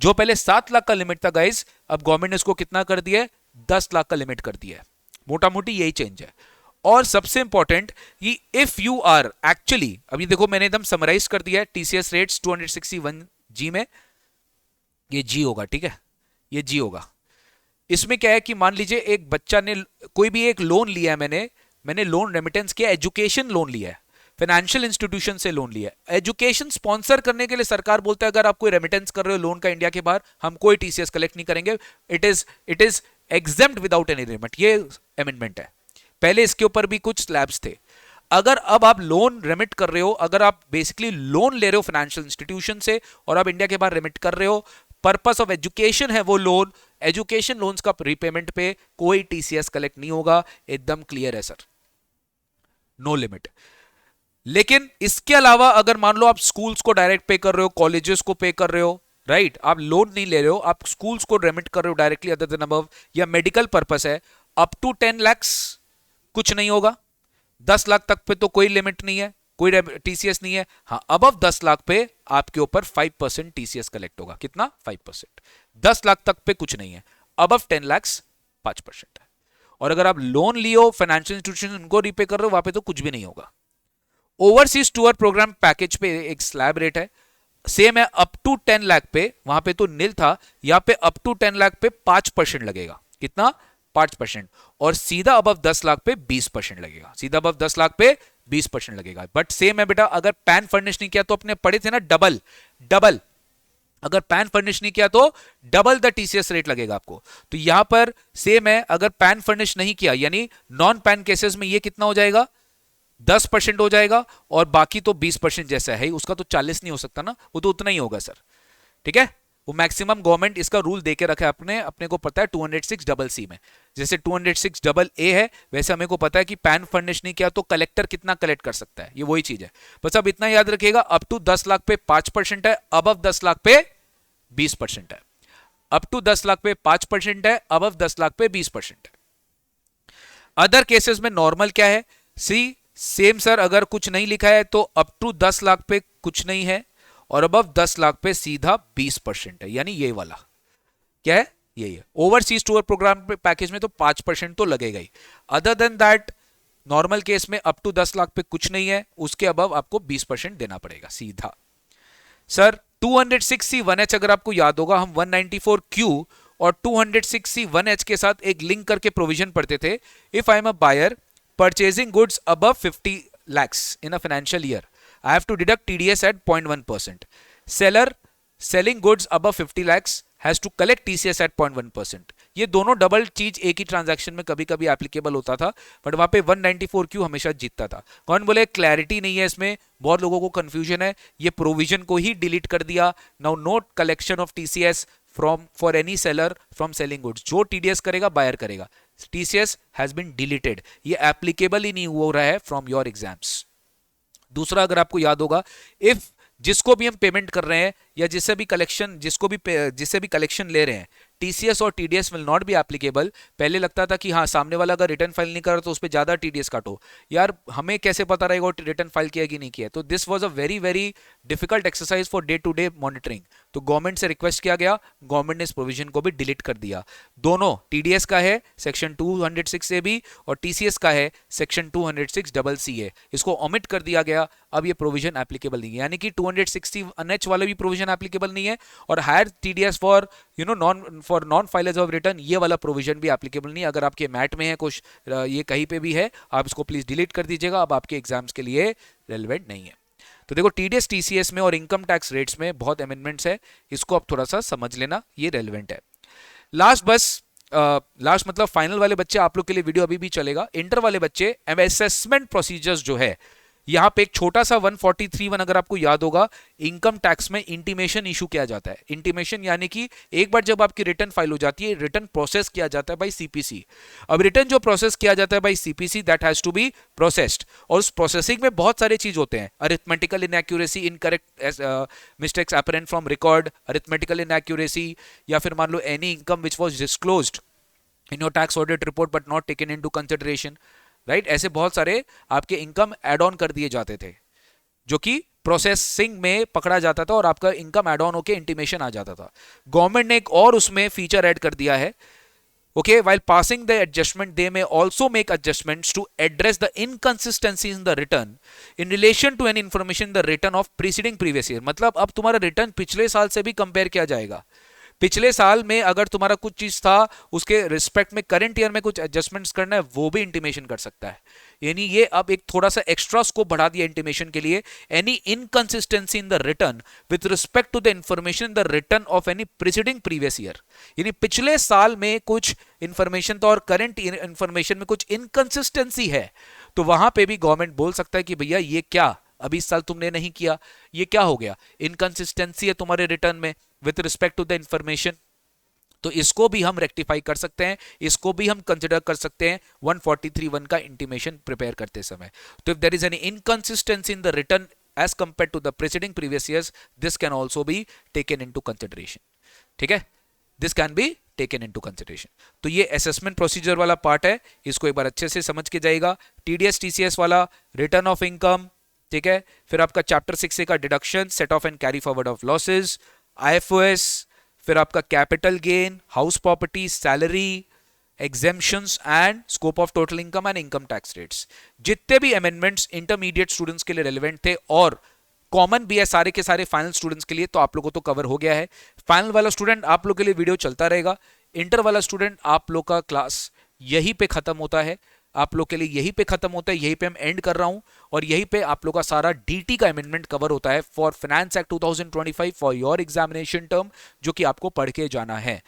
जो पहले 7 लाख का लिमिट था गाइज, अब गवर्नमेंट ने उसको कितना कर दिया है, 10 लाख का लिमिट कर दिया है। मोटा मोटी यही चेंज है। और सबसे इंपॉर्टेंट ये इफ यू आर एक्चुअली, अभी देखो मैंने एकदम समराइज कर दिया है टीसीएस रेट्स 261G में, ये जी होगा। ठीक है, ये जी होगा। इसमें क्या है कि मान लीजिए एक बच्चा ने कोई भी एक लोन लिया है, मैंने लोन रेमिटेंस किया, एजुकेशन लोन लिया है, फाइनेंशियल इंस्टीट्यूशन से लोन लिया है। एजुकेशन स्पॉन्सर करने के लिए सरकार बोलता है अगर आप कोई रेमिटेंस कर रहे हो लोन का इंडिया के बाहर, हम कोई टीसीएस कलेक्ट नहीं करेंगे, it is exempt without any limit. ये अमेंडमेंट है। पहले इसके ऊपर भी कुछ स्लैब्स थे। अगर अब आप लोन रेमिट कर रहे हो, अगर आप बेसिकली लोन ले रहे हो फाइनेंशियल इंस्टीट्यूशन से और आप इंडिया के बाहर रेमिट कर रहे हो, पर्पस ऑफ एजुकेशन है वो लोन, एजुकेशन लोन्स का रिपेमेंट पे कोई टीसीएस कलेक्ट नहीं होगा। एकदम क्लियर है सर, नो लिमिट। लेकिन इसके अलावा अगर मान लो आप स्कूल्स को डायरेक्ट पे कर रहे हो, कॉलेजेस को पे कर रहे हो, राइट, आप लोन नहीं ले रहे हो, आप स्कूल्स को रेमिट कर रहे हो डायरेक्टली अदर देन अबव, या मेडिकल पर्पस है, अप टू 10 lakhs कुछ नहीं होगा। 10 लाख तक पे तो कोई लिमिट नहीं है, कोई टीसीएस नहीं है। हाँ, अबव 10 लाख पे आपके ऊपर 5% टीसीएस कलेक्ट होगा। कितना? 5%। 10 लाख तक पे कुछ नहीं है, अबव 10 lakhs 5% है। और अगर आप लोन लियो फाइनेंशियल इंस्टीट्यूशन उनको रीपे कर रहे हो, वहां पे तो कुछ भी नहीं होगा। ओवरसीज टूर प्रोग्राम पैकेज पे एक स्लैब रेट है, सेम है अप टू 10 लाख पे, वहां पे तो नील था, यहां पे अप टू 10 लाख पे 5% लगेगा। कितना? 5%। और सीधा अबव 10 लाख पे 20% लगेगा। सीधा अबव 10 लाख पे 20% लगेगा। बट सेम है बेटा, अगर पैन फर्निश नहीं किया तो अपने पढ़े थे ना डबल, अगर पैन फर्निश नहीं किया तो डबल द टीसीएस रेट लगेगा आपको। तो यहां पर सेम है, अगर पैन फर्निश नहीं किया यानी नॉन पैन केसेस में ये कितना हो जाएगा, 10% हो जाएगा, और बाकी तो 20% जैसा है, उसका तो 40 नहीं हो सकता ना, वो तो उतना ही होगा सर। ठीक है, वो मैक्सिमम गवर्नमेंट इसका रूल देके रखा है, अपने को पता है 206CC में, जैसे 206AA है वैसे हमें को पता है कि पैन फर्निश नहीं किया तो कलेक्टर कितना कलेक्ट कर सकता है, ये वही चीज है। बस अब इतना याद रखिएगा, अप टू 10 लाख पे 5% है, अबव 10 लाख पे 20% है, अप टू 10 लाख पे 5% है, अबव 10 लाख पे 20% है। अदर केसेस में नॉर्मल क्या है, सी सेम सर, अगर कुछ नहीं लिखा है तो अप टू 10 लाख पे कुछ नहीं है और अबव 10 लाख पे सीधा 20% है, यानी ये वाला क्या है, यही है। ओवरसीज टूर प्रोग्राम पे पैकेज में तो 5% तो लगेगा ही। Other than that normal case में अप टू 10 लाख पे कुछ नहीं है, उसके अबव आपको 20% देना पड़ेगा सीधा। सर 206C 1H अगर आपको याद होगा, हम 194Q और 206C 1H के साथ एक लिंक करके प्रोविजन पढ़ते थे। If I am a buyer purchasing goods above 50 lakhs in a financial year, I have to deduct TDS at 0.1%. Seller selling goods above 50 lakhs has to collect TCS at 0.1%. ये दोनों double चीज एक ही transaction में कभी कभी applicable होता था, but वहां पे 194Q हमेशा जीतता था। कौन बोले क्लैरिटी नहीं है इसमें, बहुत लोगों को कंफ्यूजन है, ये प्रोविजन को ही डिलीट कर दिया। Now note collection of TCS from for any seller from selling goods, जो TDS करेगा बायर करेगा, TCS हैज बीन डिलीटेड, ये एप्लीकेबल ही नहीं हो रहा है फ्रॉम योर एग्जाम्स। दूसरा अगर आपको याद होगा, इफ जिसको भी हम पेमेंट कर रहे हैं या जिससे भी कलेक्शन ले रहे हैं, TCS और TDS will not be applicable. पहले लगता था कि हाँ सामने वाला अगर रिटर्न फाइल नहीं कर रहा तो उस पर ज्यादा TDS काटो, यार हमें कैसे पता रहेगा रिटर्न फाइल किया कि नहीं किया। तो this was a very very difficult exercise for day to day monitoring. तो गवर्नमेंट से रिक्वेस्ट किया गया, गवर्नमेंट ने इस प्रोविजन को भी डिलीट कर दिया। दोनों TDS का है सेक्शन 206AB और TCS का है सेक्शन 206CC, इसको ओमिट कर दिया गया। अब ये प्रोविजन एप्लीकेबल नहीं है, यानी कि 260 वाला भी प्रोविजन एप्लीकेबल नहीं है और higher TDS for for non filers of return, ये वाला प्रोविजन भी एप्लीकेबल नहीं है। अगर आपके मैट में है कुछ, ये कहीं पे भी है, आप इसको प्लीज डिलीट कर दीजिएगा, अब आपके एग्जाम्स के लिए रेलेवेंट नहीं है। तो देखो TDS TCS में और इनकम टैक्स रेट्स में बहुत अमेंडमेंट्स है, इसको आप थोड़ा सा समझ लेना, ये रेलेवेंट है। लास्ट मतलब फाइनल वाले बच्चे आप लोग के लिए वीडियो अभी भी चलेगा। इंटर वाले बच्चे असेसमेंट प्रोसीजर्स जो है, यहां पे एक छोटा सा 143(1) अगर आपको याद होगा, इनकम टैक्स में इंटीमेशन इशू किया जाता है। इंटीमेशन यानी कि एक बार जब आपकी रिटर्न फाइल हो जाती है, रिटर्न प्रोसेस किया जाता है बाय CPC। अब रिटर्न जो प्रोसेस किया जाता है by CPC, that has to be processed, और उस प्रोसेसिंग में बहुत सारे चीज होते हैं, arithmetical inaccuracy, incorrect mistakes apparent from record, arithmetical inaccuracy, या फिर मान लो any income which was disclosed in your tax audit report but not taken into consideration, right. ऐसे बहुत सारे आपके इनकम एड ऑन कर दिए जाते थे, जो कि प्रोसेसिंग में पकड़ा जाता था और आपका इनकम एड ऑन होके इंटीमेशन आ जाता था। गवर्नमेंट ने एक और उसमें फीचर ऐड कर दिया है, okay, while passing the adjustment they may also make adjustments to address the inconsistencies in the return in relation to any information in the return of preceding previous year। मतलब अब तुम्हारा return पिछले साल से भी कंपेयर किया जाएगा। पिछले साल में अगर तुम्हारा कुछ चीज था, उसके रिस्पेक्ट में करंट ईयर में कुछ एडजस्टमेंट्स करना है, वो भी इंटीमेशन कर सकता है। यानी ये अब एक थोड़ा सा एक्स्ट्रा स्कोप बढ़ा दिया इंटीमेशन के लिए। Any inconsistency in the return with respect to the information in the return of any preceding previous year, यानी पिछले साल में कुछ इंफॉर्मेशन था और करंट इंफॉर्मेशन में कुछ इनकंसिस्टेंसी है, तो वहां पे भी गवर्नमेंट बोल सकता है कि भैया ये क्या अभी इस साल तुमने नहीं किया, ये क्या हो गया, इनकंसिस्टेंसी है तुम्हारे रिटर्न में with respect to the information. तो इसको भी हम रेक्टिफाई कर सकते हैं, इसको भी हम कंसिडर कर सकते हैं 143(1) का इंटीमेशन प्रिपेयर करते समय। तो if there is any inconsistency in the return as compared to the preceding previous years, this can also be taken into consideration. ठीक है, this can be taken into consideration. तो ये असेसमेंट प्रोसीजर वाला part है, इसको एक बार अच्छे से समझ के जाएगा। TDS TCS वाला रिटर्न ऑफ इनकम, ठीक है, फिर आपका चैप्टर 6A का deduction, set of and carry forward of losses, IFOS, फिर आपका capital gain, house property, salary, exemptions and scope of total income and income tax rates. जितने भी अमेंडमेंट्स इंटरमीडिएट स्टूडेंट्स के लिए रेलेवेंट थे और कॉमन भी है सारे के सारे फाइनल स्टूडेंट्स के लिए, तो आप लोगों को तो कवर हो गया है। फाइनल वाला स्टूडेंट आप लोग के लिए वीडियो चलता रहेगा, इंटर वाला स्टूडेंट आप लोग का क्लास यहीं पे खत्म होता है, आप लोग के लिए यहीं पे खत्म होता है, यहीं पे हम एंड कर रहा हूं, और यहीं पे आप लोग का सारा DT का अमेंडमेंट कवर होता है for finance act 2025 for your examination term, जो कि आपको पढ़ के जाना है।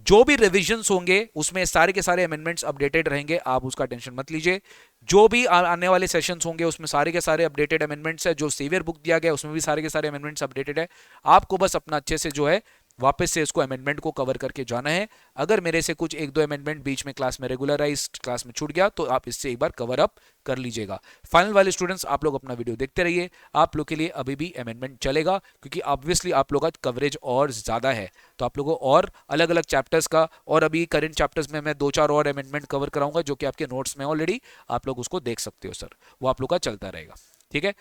जो भी रिविजन्स होंगे उसमें सारे के सारे अमेंडमेंट्स अपडेटेड रहेंगे, आप उसका टेंशन मत लीजिए। जो भी आने वाले सेशंस होंगे उसमें सारे के सारे अपडेटेड अमेंडमेंट्स है। जो सेवियर बुक दिया गया उसमें भी सारे के सारे अमेंडमेंट्स अपडेटेड है। आपको बस अपना अच्छे से जो है वापस से इसको अमेंडमेंट को कवर करके जाना है। अगर मेरे से कुछ एक दो अमेंडमेंट बीच में क्लास में रेगुलराइज क्लास में छूट गया तो आप इससे एक बार कवर अप कर लीजिएगा। फाइनल वाले स्टूडेंट्स आप लोग अपना वीडियो देखते रहिए, आप लोग के लिए अभी भी अमेंडमेंट चलेगा, क्योंकि ऑब्वियसली आप लोग का कवरेज और ज्यादा है, तो आप लोगों और अलग अलग चैप्टर्स का, और अभी करंट चैप्टर्स में मैं 2-4 और अमेंडमेंट कवर कराऊंगा जो कि आपके नोट्स में ऑलरेडी, आप लोग उसको देख सकते हो सर, वो आप लोग का चलता रहेगा। ठीक है,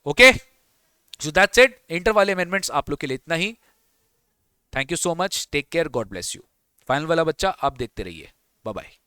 okay, so that's it. Inter वाले अमेंडमेंट्स आप लोग के लिए इतना ही। Thank you so much, take care, God bless you. Final वाला बच्चा आप देखते रहिए, बाय बाय।